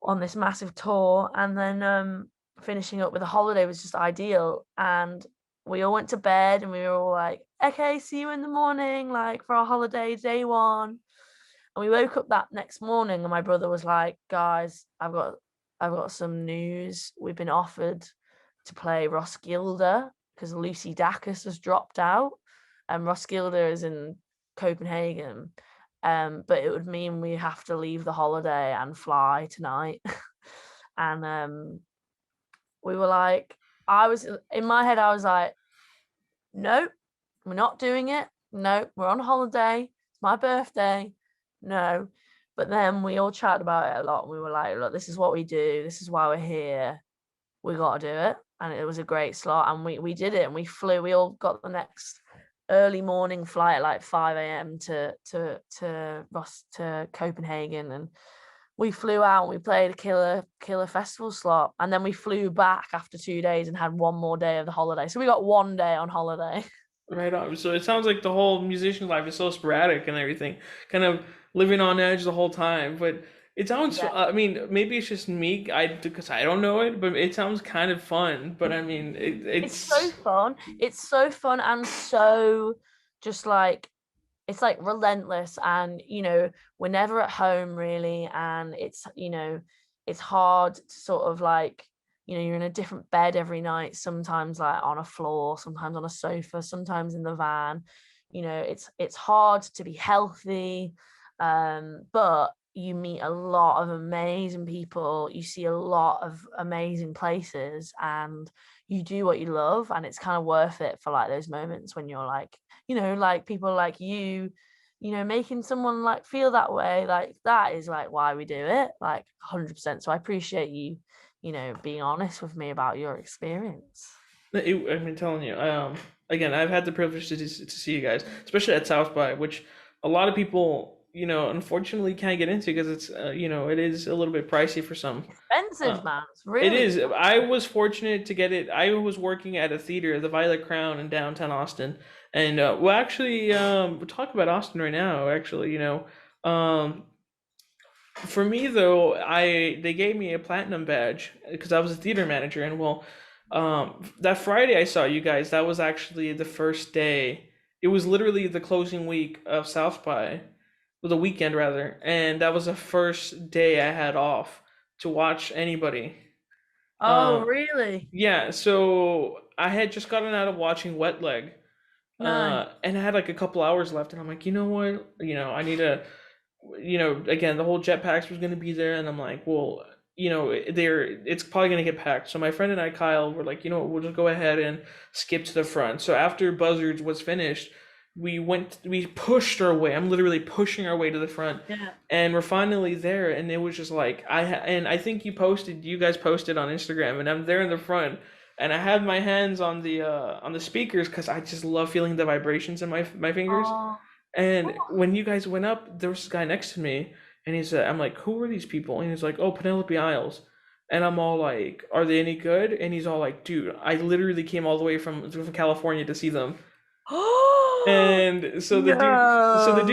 on this massive tour. And then finishing up with a holiday was just ideal. And we all went to bed, and we were all like, okay, see you in the morning, like for our holiday day one. And we woke up that next morning, and my brother was like, guys, I've got some news. We've been offered to play Roskilde because Lucy Dacus has dropped out, and Roskilde is in Copenhagen. But it would mean we have to leave the holiday and fly tonight. And we were like, I was in my head, I was like, no, we're not doing it. No, we're on holiday. It's my birthday. No. But then we all chatted about it a lot. We were like, look, this is what we do. This is why we're here. We got to do it. And it was a great slot. And we did it. And we flew. We all got the next early morning flight at like 5 a.m. to Copenhagen, and we flew out and we played a killer festival slot, and then we flew back after 2 days and had one more day of the holiday. So we got one day on holiday.
Right on. So it sounds like the whole musician life is so sporadic and everything, kind of living on edge the whole time. But it sounds,
Yeah.
I mean, maybe it's just me, because I don't know it, but it sounds kind of fun. But I mean,
It's so
it's
fun. It's so fun and so just like it's like relentless, and we're never at home really, and it's hard to sort of like you're in a different bed every night, sometimes like on a floor, sometimes on a sofa, sometimes in the van. It's hard to be healthy, but you meet a lot of amazing people, you see a lot of amazing places, and you do what you love, and it's kind of worth it for like those moments when you're like like people like making someone like feel that way. Like that is like why we do it, like 100%. So I appreciate you being honest with me about your experience.
I've been telling you. Again, I've had the privilege to see you guys, especially at South by, which a lot of people, unfortunately can't get into because it's, it is a little bit pricey for some.
Expensive,
Uh,
man, it's
it
really
is. I
expensive.
was fortunate to get it. I was working at a theater, the Violet Crown in downtown Austin, and we'll actually we'll talk about Austin right now. Actually, for me though, I they gave me a platinum badge because I was a theater manager, and well, that Friday I saw you guys. That was actually the first day. It was literally the closing week of South by, well, the weekend rather, and that was the first day I had off to watch anybody.
Oh,
Um,
really?
yeah, so I had just gotten out of watching Wet Leg,
Nice.
and I had like a couple hours left, and I'm like, you know what? I need to, again, the whole jetpacks was going to be there, and I'm like, well, it's probably going to get packed. So my friend and I, Kyle, were like, we'll just go ahead and skip to the front. So after Buzzards was finished, we pushed our way. I'm literally pushing our way to the front,
Yeah.
and we're finally there. And it was just like and I think you guys posted on Instagram, and I'm there in the front, and I have my hands on the speakers because I just love feeling the vibrations in my fingers.
Oh,
And
oh,
when you guys went up, there was this guy next to me, and he said, "I'm like, who are these people?" And he's like, "Oh, Penelope Isles." And I'm all like, "Are they any good?" And he's all like, "Dude, I literally came all the way from California to see them."
oh,
And so the dude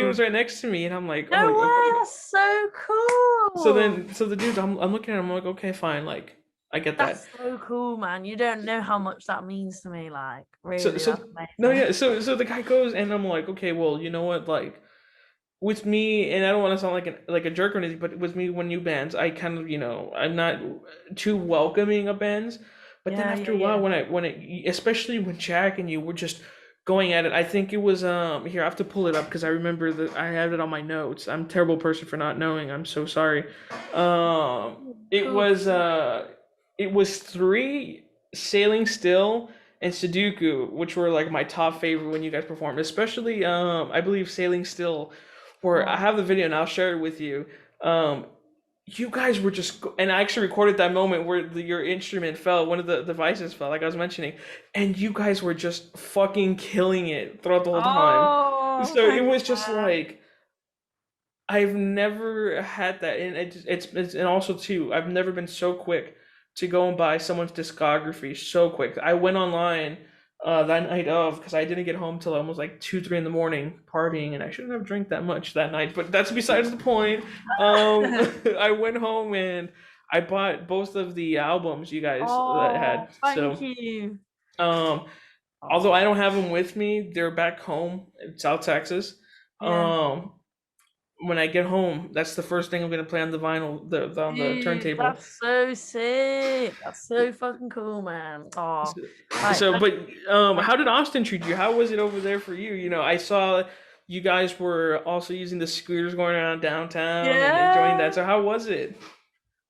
no,
was right next to me, and I'm like, "Oh,
no
okay."
way, that's so cool.
So the dude, I'm looking at him, I'm like, "Okay, fine, like, I get that."
That's so cool, man. You don't know how much that means to me. Like,
So
really, that's
so no,
amazing.
yeah, so the guy goes, and I'm like, "Okay, well, you know what, like." With me, and I don't want to sound like a jerk or anything, but with me, when new bands, I kind of, I'm not too welcoming of bands. But then
Yeah,
after
yeah,
a while,
yeah,
especially when Jack and you were just going at it, I think it was here. I have to pull it up because I remember that I have it on my notes. I'm a terrible person for not knowing. I'm so sorry. It
cool.
was three, Sailing Still and Sudoku, which were like my top favorite when you guys performed. Especially I believe Sailing Still, where I
Oh,
have the video and I'll share it with you. You guys were and I actually recorded that moment where your instrument fell, one of the devices fell, like I was mentioning, and you guys were just fucking killing it throughout the whole time.
oh,
So it
thanks,
was just
man.
like I've never had that, and and also too, I've never been so quick to go and buy someone's discography so quick. I went online that night of because I didn't get home till almost like 2, 3 in the morning partying, and I shouldn't have drank that much that night. But that's besides the point. I went home and I bought both of the albums you guys
Oh,
had.
thank
So
you.
um, although I
Oh,
don't have them with me, they're back home in South Texas.
yeah.
Um, when I get home, that's the first thing I'm gonna play on the vinyl, on the
Dude,
turntable.
that's so sick. That's so fucking cool, man. Oh,
So,
like,
but
like,
how did Austin treat you? How was it over there for you? I saw you guys were also using the scooters going around downtown and enjoying that.
yeah,
So how was it?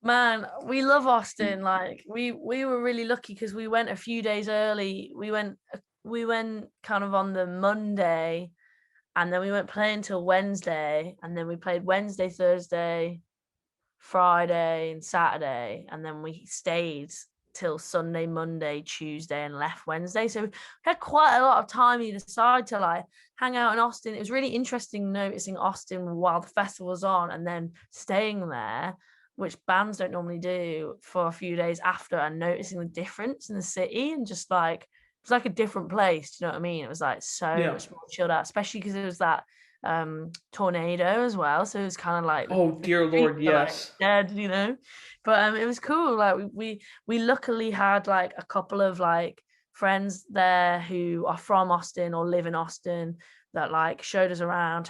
man, we love Austin. Like, we were really lucky because we went a few days early. We went kind of on the Monday, and then we went playing till Wednesday, and then we played Wednesday, Thursday, Friday, and Saturday, and then we stayed till Sunday, Monday, Tuesday, and left Wednesday. So we had quite a lot of time either side to like hang out in Austin. It was really interesting noticing Austin while the festival was on and then staying there, which bands don't normally do, for a few days after, and noticing the difference in the city and just like it was like a different place. Do you know what I mean? It was like so
Yeah.
much more chilled out, especially because it was that tornado as well. So it was kind of like
Oh
the
dear
streets
Lord,
were like
yes.
dead, you know. But it was cool. Like we luckily had like a couple of like friends there who are from Austin or live in Austin that like showed us around,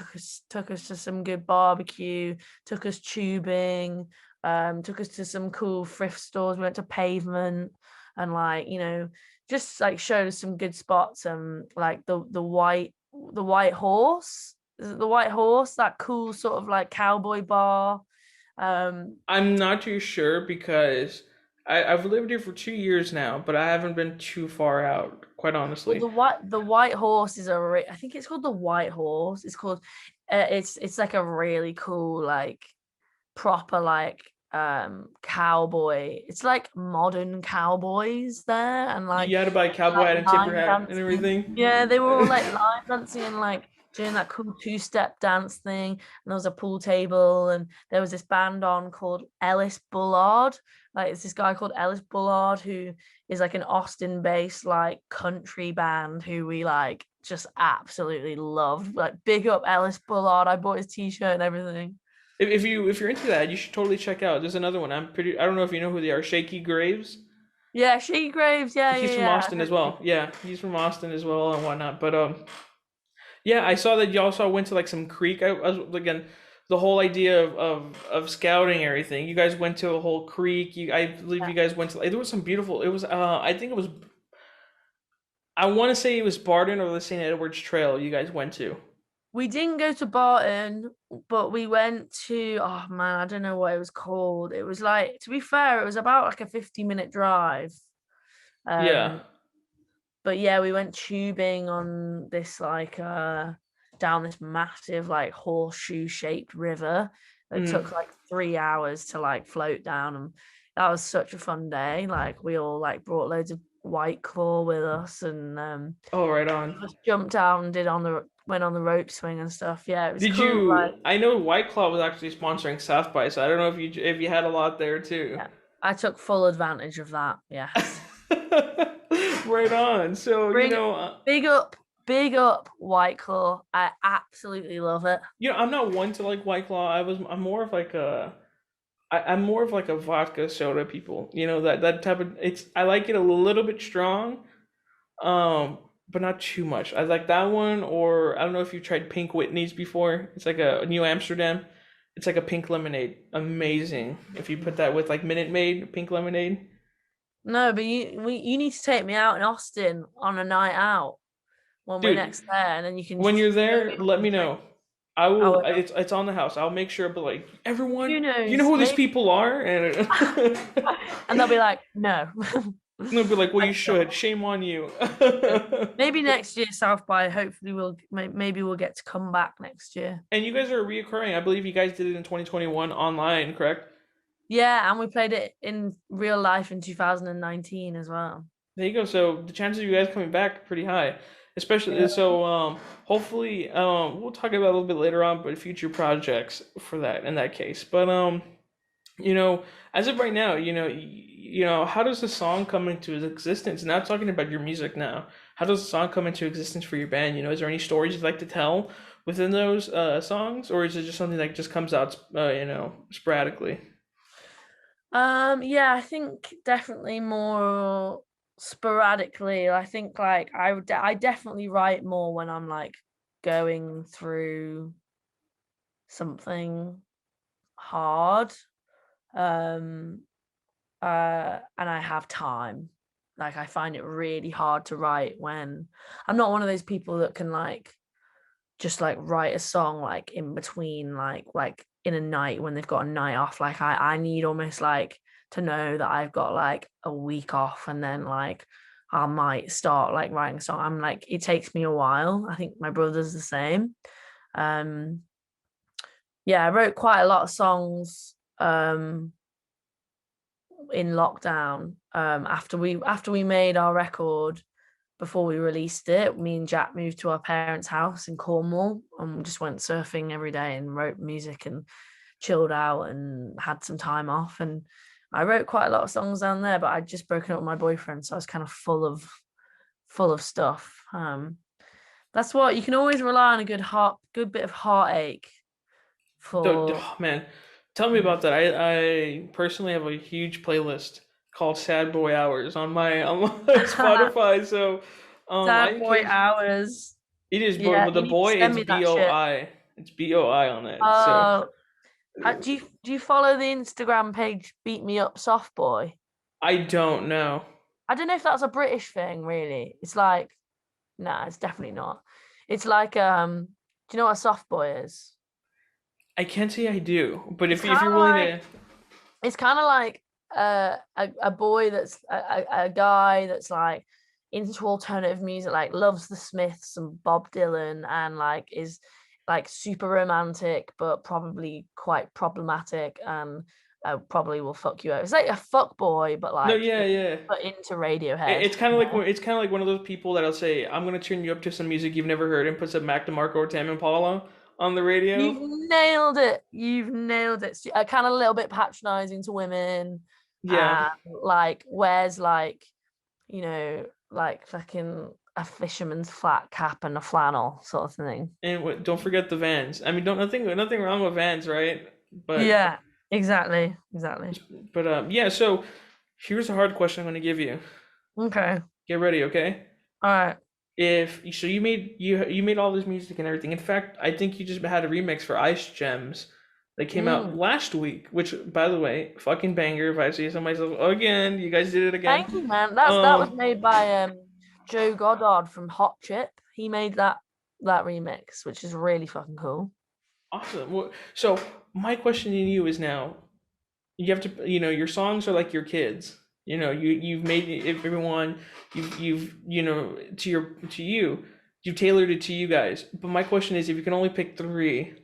took us to some good barbecue, took us tubing, took us to some cool thrift stores. We went to Pavement and like, you know, just like showed us some good spots. Like the white horse. Is it the White Horse? That cool sort of like cowboy bar. Um,
I'm not too sure because I've lived here for 2 years now, but I haven't been too far out, quite
well,
honestly.
the White Horse is I think it's called the White Horse. It's called. It's like a really cool like proper like cowboy. It's like modern cowboys there and like
You had to buy a cowboy
like
hat and tipper
line
hat and
dancing.
everything.
Yeah, they were all like line dancing and like doing that cool two-step dance thing. And there was a pool table and there was this band on called Ellis Bullard. Like it's this guy called Ellis Bullard who is like an Austin-based like country band who we like just absolutely loved. Like big up Ellis Bullard. I bought his t-shirt and everything.
If you're into that, you should totally check out. There's another one. I don't know if you know who they are. Shaky Graves.
Yeah, She Graves. Yeah,
He's
yeah,
from
yeah. I
Austin
heard
as
She
well.
Graves.
Yeah, he's from Austin as well and whatnot. But yeah, I saw that you also went to like some creek. I was again the whole idea of scouting and everything. You guys went to a whole creek. I believe
Yeah.
you guys went to. Like, there was some beautiful. It was. I think it was. I want to say it was Barden or the St. Edward's Trail. You guys went to.
We didn't go to Barton, but we went to, oh man, I don't know what it was called. It was like, to be fair, it was about like a 50-minute drive.
Yeah.
Um, but yeah, we went tubing on this like down this massive like horseshoe shaped river that
Mm.
took like 3 hours to like float down, and that was such a fun day. Like we all like brought loads of White Claw with us, and
Oh, right on.
just jumped out and did on the went on the rope swing and stuff. Yeah, it was
Did
cool. Like
you? I know White Claw was actually sponsoring South by, so I don't know if you had a lot there too.
yeah, I took full advantage of that. Yes.
Right on. So
Bring big up, big up White Claw. I absolutely love it.
I'm not one to like White Claw. I'm more of like I'm more of like a vodka soda people. That type of I like it a little bit strong, but not too much. I like that one, or I don't know if you tried Pink Whitney's before. It's like a New Amsterdam. It's like a pink lemonade. Amazing. If you put that with like Minute Maid, pink lemonade.
No, but you need to take me out in Austin on a night out when we're
Dude,
next there, and then you can
when
just
you're
show me
there,
all
let
the
me
drinks.
know. I
I
will.
will.
It's on the house. I'll make sure. But like everyone,
Who
you know
knows?
who these
Maybe,
people are, and
and they'll be like, no.
they'll be like, "Well,
I
you
don't
should. Shame on you."
know. Maybe next year South by. Hopefully maybe we'll get to come back next year.
And you guys are reoccurring. I believe you guys did it in 2021 online, correct?
Yeah, and we played it in real life in 2019 as well.
There you go. So the chances of you guys coming back are pretty high, especially
Yeah.
so. Hopefully, we'll talk about it a little bit later on, but future projects for that in that case. But you know, as of right now, how does the song come into existence? Not talking about your music now. How does the song come into existence for your band? Is there any stories you'd like to tell within those songs, or is it just something that just comes out, sporadically?
Yeah, I think definitely more sporadically. I think like I definitely write more when I'm like going through something hard. Um and I have time. Like I find it really hard to write when I'm not one of those people that can like just like write a song like in between like in a night when they've got a night off. Like I need almost like to know that I've got like a week off and then like I might start like writing a song. I'm like it takes me a while. I think my brother's the same. um yeah, I wrote quite a lot of songs in lockdown. After we made our record, before we released it, me and Jack moved to our parents' house in Cornwall and we just went surfing every day and wrote music and chilled out and had some time off. And I wrote quite a lot of songs down there, but I'd just broken up with my boyfriend, so I was kind of full of stuff. That's what you can always rely on, a good bit of heartache for.
Oh, man, tell me about that. I personally have a huge playlist called Sad Boy Hours on my Spotify. So, I
Sad boy
occasionally
hours.
it is, but
Yeah,
with the
you need to
boy,
send
it's
me that shit.
BOI. It's BOI on it. So
Uh, do you follow the Instagram page Beat Me Up Soft Boy?
I don't know.
I don't know if that's a British thing, really. It's like, nah, it's definitely not. It's like, do you know what a soft boy is?
I can't say I do, but
It's
if
kind
you're
of
willing
like
to,
it's kind of like a boy that's a guy that's like into alternative music, like loves the Smiths and Bob Dylan, and like is like super romantic, but probably quite problematic, and probably will fuck you out. It's like a fuck boy, but
no,
like
yeah, yeah.
but into Radiohead.
It's kind of like it's kind of like one of those people that'll say, "I'm gonna turn you up to some music you've never heard," and puts a Mac DeMarco or Tame Impala on the radio.
You've nailed it. You've nailed it. Kind of a little bit patronizing to women,
Yeah,
and like wears like like fucking a fisherman's flat cap and a flannel sort of thing.
and don't forget the Vans. I mean, don't nothing wrong with Vans, right? But
Yeah, exactly, exactly.
yeah. So here's a hard question I'm gonna give you.
Okay,
Get ready, okay?
all right.
If so, you made all this music and everything. In fact, I think you just had a remix for Ice Gems that came out
Mm.
last week. Which, by the way, fucking banger. If I see some myself again, you guys did it again.
Thank you, man. That was
Um,
made by Joe Goddard from Hot Chip. He made that remix, which is really fucking cool.
awesome. So my question to you is now: you have to, your songs are like your kids. You've made everyone, to you, you've tailored it to you guys. But my question is, if you can only pick three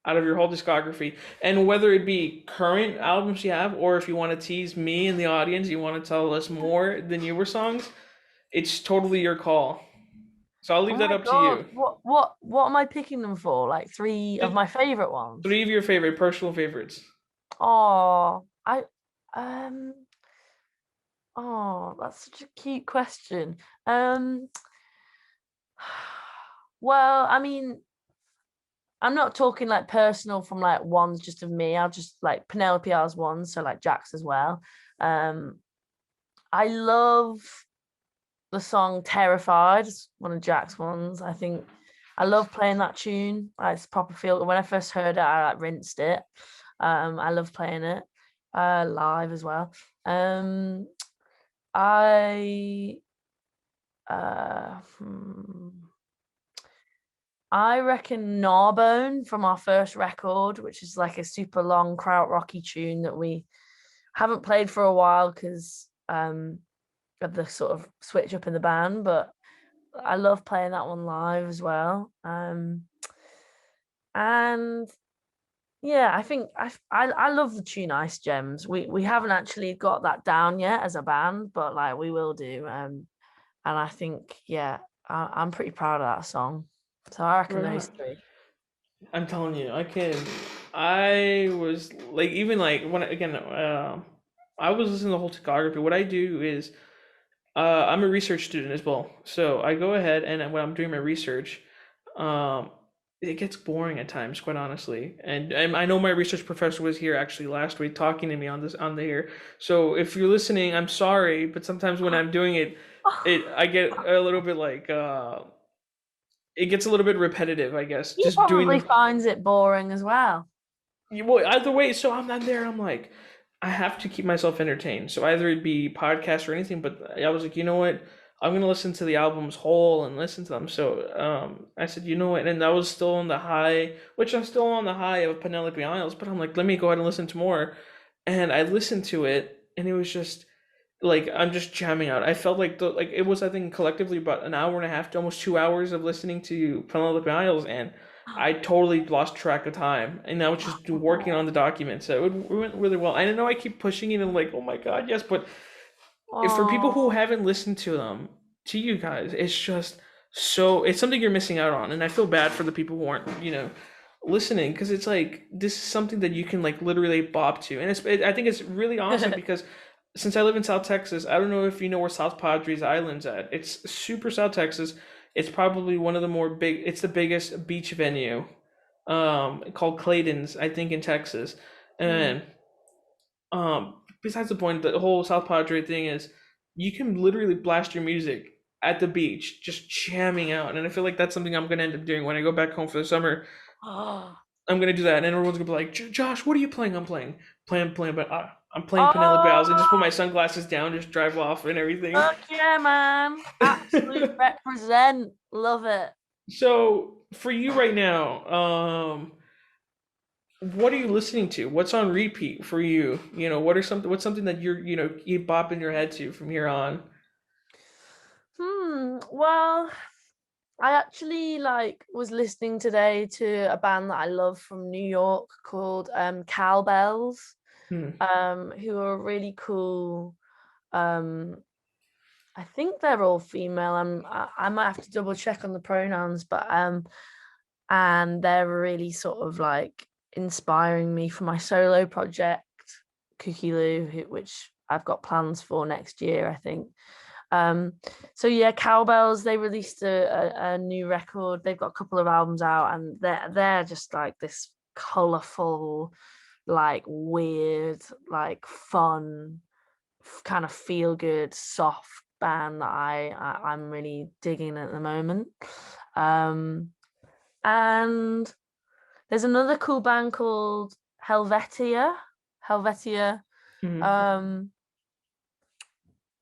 out of your whole discography, and whether it be current albums you have, or if you want to tease me and the audience, you want to tell us more than newer songs, it's totally your call. So I'll
Oh
leave that
my
up to
God,
you.
what am I picking them for? Like three of
Just
my favorite ones.
three of your favorite personal favorites.
Oh, um that's such a cute question. Um well, I mean, I'm not talking like personal from like ones just of me. I'll just like Penelope Isles ones, so like Jack's as well. Um I love the song Terrified, it's one of Jack's ones. I think I love playing that tune. It's proper feel. When I first heard it, I like rinsed it. I love playing it live as well. I uh, hmm, I reckon Gnawbone from our first record, which is like a super long krautrocky tune that we haven't played for a while because of the sort of switch up in the band, but I love playing that one live as well. And yeah, I think I love the tune Ice Gems. We haven't actually got that down yet as a band, but like we will do. And I think yeah, I'm pretty proud of that song. So I reckon those
Right.
three.
I'm telling you, I can. I was like, even like when again, I was listening to the whole discography. What I do is, I'm a research student as well, so I go ahead and when I'm doing my research, um, it gets boring at times, quite honestly. And I know my research professor was here actually last week talking to me on this on the here. So if you're listening, I'm sorry, but sometimes when I'm doing it, I get a little bit like it gets a little bit repetitive, I guess.
He
Just doing
probably
the
finds it boring as well.
well, either way, so I'm there. I'm like, I have to keep myself entertained. So either it be podcast or anything. But I was like, you know what? I'm gonna listen to the albums whole and listen to them. So I said, you know what? And I was still on the high, which I'm still on the high of Penelope Isles. But I'm like, let me go ahead and listen to more. And I listened to it, and it was just like I'm just jamming out. I felt like it was, I think, collectively about an hour and a half to almost 2 hours of listening to Penelope Isles, and I totally lost track of time, and I was just working on the document, so it went really well. I know I keep pushing it and like, oh my god, yes, but if for people who
Oh.
haven't listened to them, to you guys, it's just so it's something you're missing out on, and I feel bad for the people who aren't, listening because it's like this is something that you can like literally bop to, and I think it's really awesome because since I live in South Texas, I don't know if you know where South Padres Island's at. It's super South Texas. It's probably one of the more big. It's the biggest beach venue, called Clayton's, I think, in Texas,
Mm.
and besides the point, the whole South Padre thing is you can literally blast your music at the beach, just jamming out. And I feel like that's something I'm gonna end up doing when I go back home for the summer.
Oh.
I'm gonna do that, and everyone's gonna be like, "Josh, what are you playing?" I'm playing, but I'm playing Penelope Isles, and just put
Oh.
my sunglasses down, just drive off and everything.
Fuck yeah, man. Absolute represent. Love it.
So for you right now, what are you listening to? What's on repeat for you? What's something that you bop in your head to from here on?
Well, I actually like was listening today to a band that I love from New York called Cowbells,
Hmm.
who are really cool. Um, I think they're all female. I might have to double check on the pronouns, but and they're really sort of like inspiring me for my solo project, Cookie Loo, which I've got plans for next year, I think. Um, so yeah, Cowbells, they released a new record. They've got a couple of albums out, and they're just like this colorful, like weird, like fun, kind of feel good, soft band that I'm really digging at the moment. Um, and there's another cool band called Helvetia. Helvetia.
Hmm.
Um,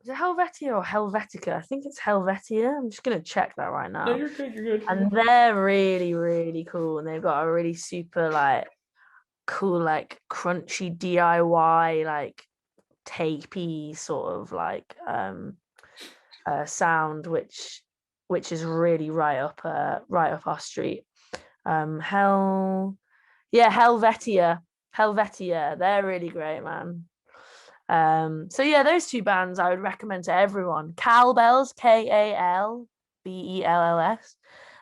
is it Helvetia or Helvetica? I think it's Helvetia. I'm just gonna check that right
No,
now.
you're good. You're good.
And they're really, really cool. And they've got a really super like cool, like crunchy DIY, like tapey sort of like sound, which is really right up our street. Hell yeah, Helvetia, they're really great, man. So yeah, those two bands I would recommend to everyone. Cowbells, Kalbells,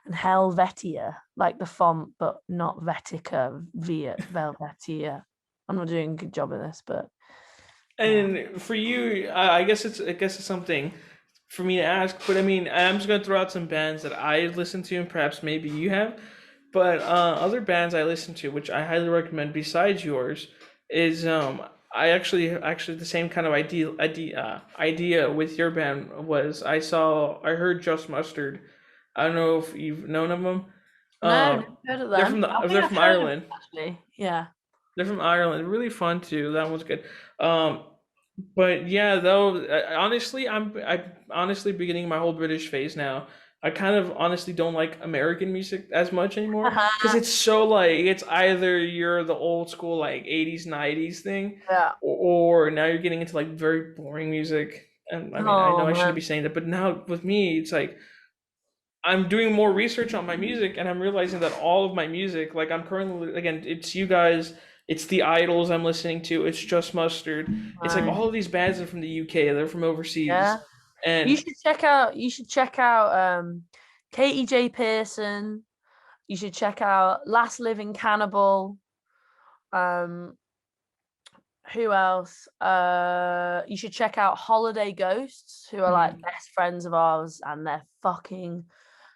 and Helvetia, like the font, but not Vetica, via Velvetia. I'm not doing a good job of this, but yeah.
And for you, I guess it's something for me to ask. But I mean, I'm just gonna throw out some bands that I listen to, and perhaps maybe you have. But other bands I listen to, which I highly recommend, besides yours, is I actually the same kind of idea with your band was I heard Just Mustard. I don't know if you've known of them.
No, never
Um,
heard of
they're
them.
from
I
the
think
they're
I've
from
heard of them
Ireland.
actually. Yeah.
They're from Ireland. Really fun too. That one's good. Um, but yeah, though, I'm honestly beginning my whole British phase now. I kind of honestly don't like American music as much anymore because it's so like it's either you're the old school like 80s 90s thing,
Yeah.
or now you're getting into like very boring music. And I mean, I
Oh
know I shouldn't be
man.
saying that, but now with me, it's like I'm doing more research on my music and I'm realizing that all of my music, like I'm currently, again, it's you guys, it's the Idols I'm listening to, it's Just Mustard. It's like
Nice.
all of these bands are from the UK, they're from overseas.
Yeah.
And
You should check out Katie J. Pearson. You should check out Last Living Cannibal. Um, who else? You should check out Holiday Ghosts, who are like
hmm,
best friends of ours, and they're fucking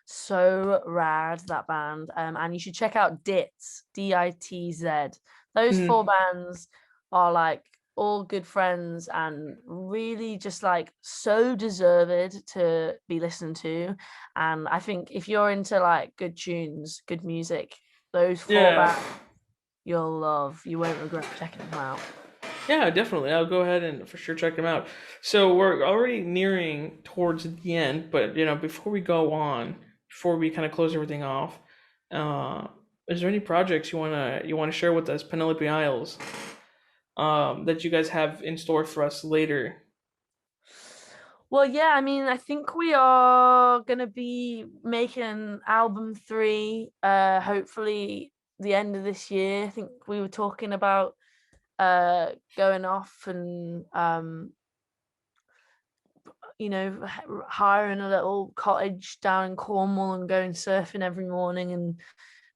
so rad, that band. And you should check out Ditz, Ditz. Those four
hmm,
bands are like all good friends and really just like so deserved to be listened to. And I think if you're into like good tunes, good music, those four
yeah.
bands you'll love. You won't regret checking them out.
Yeah, definitely. I'll go ahead and for sure check them out. So we're already nearing towards the end, but before we go on, before we kind of close everything off, uh, is there any projects you wanna share with us, Penelope Isles, that you guys have in store for us later?
Well, yeah, I mean, I think we are gonna be making album three, hopefully the end of this year. I think we were talking about going off and hiring a little cottage down in Cornwall and going surfing every morning and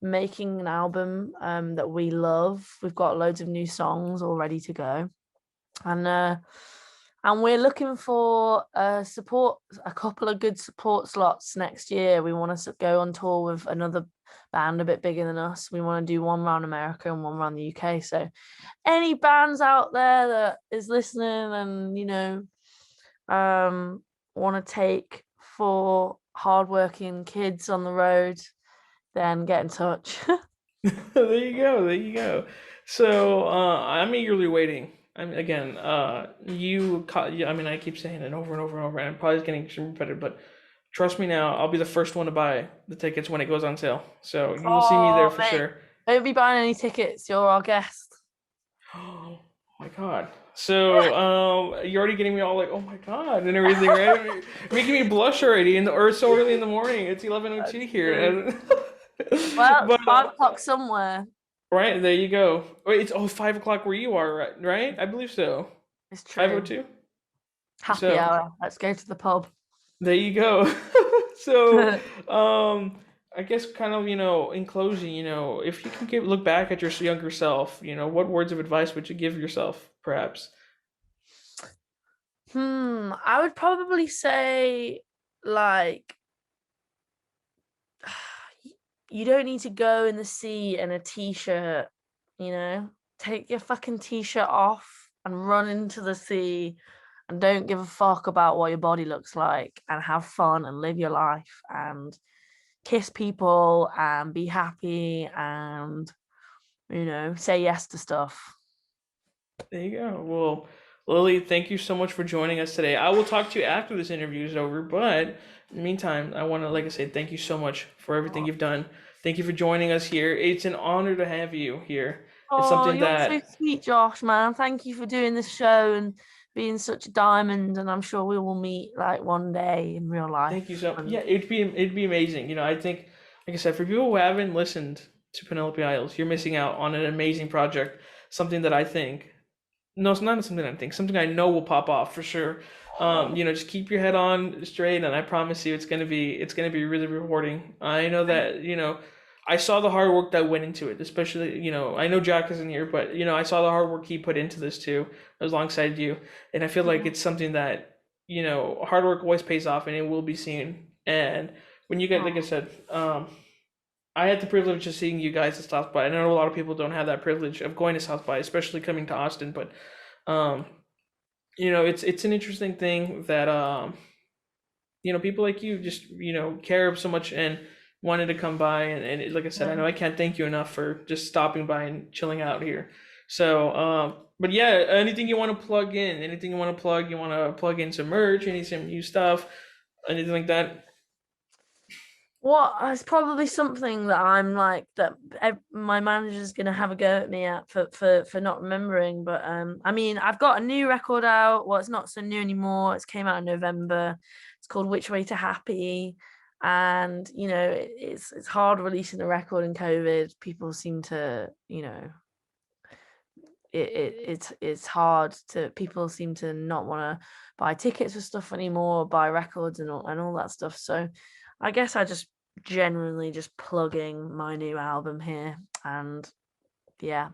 making an album that we love. We've got loads of new songs all ready to go, and we're looking for a couple of good support slots next year. We want to go on tour with another band a bit bigger than us. We want to do one around America and one around the UK. So any bands out there that is listening and want to take four hardworking kids on the road, then get in touch.
There you go. There you go. So I'm eagerly waiting. I mean, again, yeah, I mean, I keep saying it over and over and over, and I'm probably getting some repetitive, but trust me now, I'll be the first one to buy the tickets when it goes on sale. So you will see me there
Oh,
for
mate,
sure.
don't be buying any tickets. You're our guest.
Oh my God. So you're already getting me all like, oh my God, and everything, right? Making me blush already, or it's so early in the morning. It's
That's
11:02 here,
true.
and
Well, it's
but
5 o'clock somewhere.
right there you go. Wait, it's 5 o'clock where you are, right? Right? I believe so.
It's true.
5:02.
Happy
So
hour. Let's go to the pub.
there you go. So um, I guess kind of in closing, if you can look back at your younger self, what words of advice would you give yourself, perhaps?
I would probably say, like, you don't need to go in the sea in a t-shirt, you know? Take your fucking t-shirt off and run into the sea and don't give a fuck about what your body looks like and have fun and live your life and kiss people and be happy and say yes to stuff.
There you go. Well, Lily, thank you so much for joining us today. I will talk to you after this interview is over, but in the meantime, I want to, like I said, thank you so much for everything you've done. Thank you for joining us here. It's an honor to have you here. It's
Oh,
something
you're so
that
sweet, Josh, man. Thank you for doing this show and being such a diamond. And I'm sure we will meet like one day in real
thank you
life.
so yeah,
And
it'd be amazing. I think like I said, for people who haven't listened to Penelope Isles, you're missing out on an amazing project. Something that I think No, it's not something I think. Something I know will pop off for sure. Just keep your head on straight, and I promise you, it's gonna be really rewarding. I know
thank
that I saw the hard work that went into it. Especially, I know Jack isn't here, but I saw the hard work he put into this too, alongside you, and I feel like
you.
it's something that hard work always pays off, and it will be seen. And when you get, like I
Oh,
said, I had the privilege of seeing you guys at South by. I know a lot of people don't have that privilege of going to South by, especially coming to Austin. But um, it's an interesting thing that people like you just care so much and wanted to come by. And like I said, I
yeah.
know I can't thank you enough for just stopping by and chilling out here. So, but yeah, anything you want to plug in, anything you want to plug, you want to plug in some merch, any some new stuff, anything like that.
What is probably something that I'm like that my manager's gonna have a go at me at for not remembering. But I mean, I've got a new record out. Well, it's not so new anymore. It's came out in November. It's called Which Way to Happy. And it's hard releasing a record in COVID. People seem to, it's hard to people seem to not want to buy tickets for stuff anymore, buy records and all that stuff. So I guess I just generally just plugging my new album here. And yeah,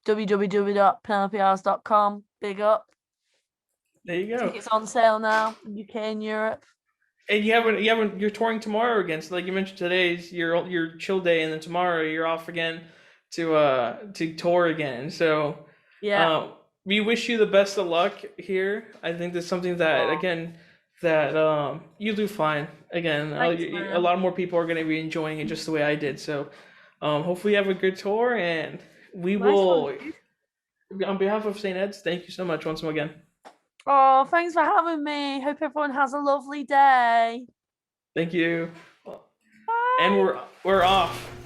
www.penelopeisles.com. Big up.
There you go.
Tickets on sale now in UK and Europe.
And you're touring tomorrow again. So like you mentioned, today's your chill day, and then tomorrow you're off again to tour again. So
Yeah.
uh, we wish you the best of luck here. I think that's something that
Oh,
again that you do fine. Again,
thanks,
a
man.
lot more people are going to be enjoying it just the way I did. So hopefully you have a good tour, and we
Nice one,
will,
dude.
on behalf of St. Ed's, thank you so much once again.
Oh, thanks for having me. Hope everyone has a lovely day.
Thank you, and
Bye.
we're off.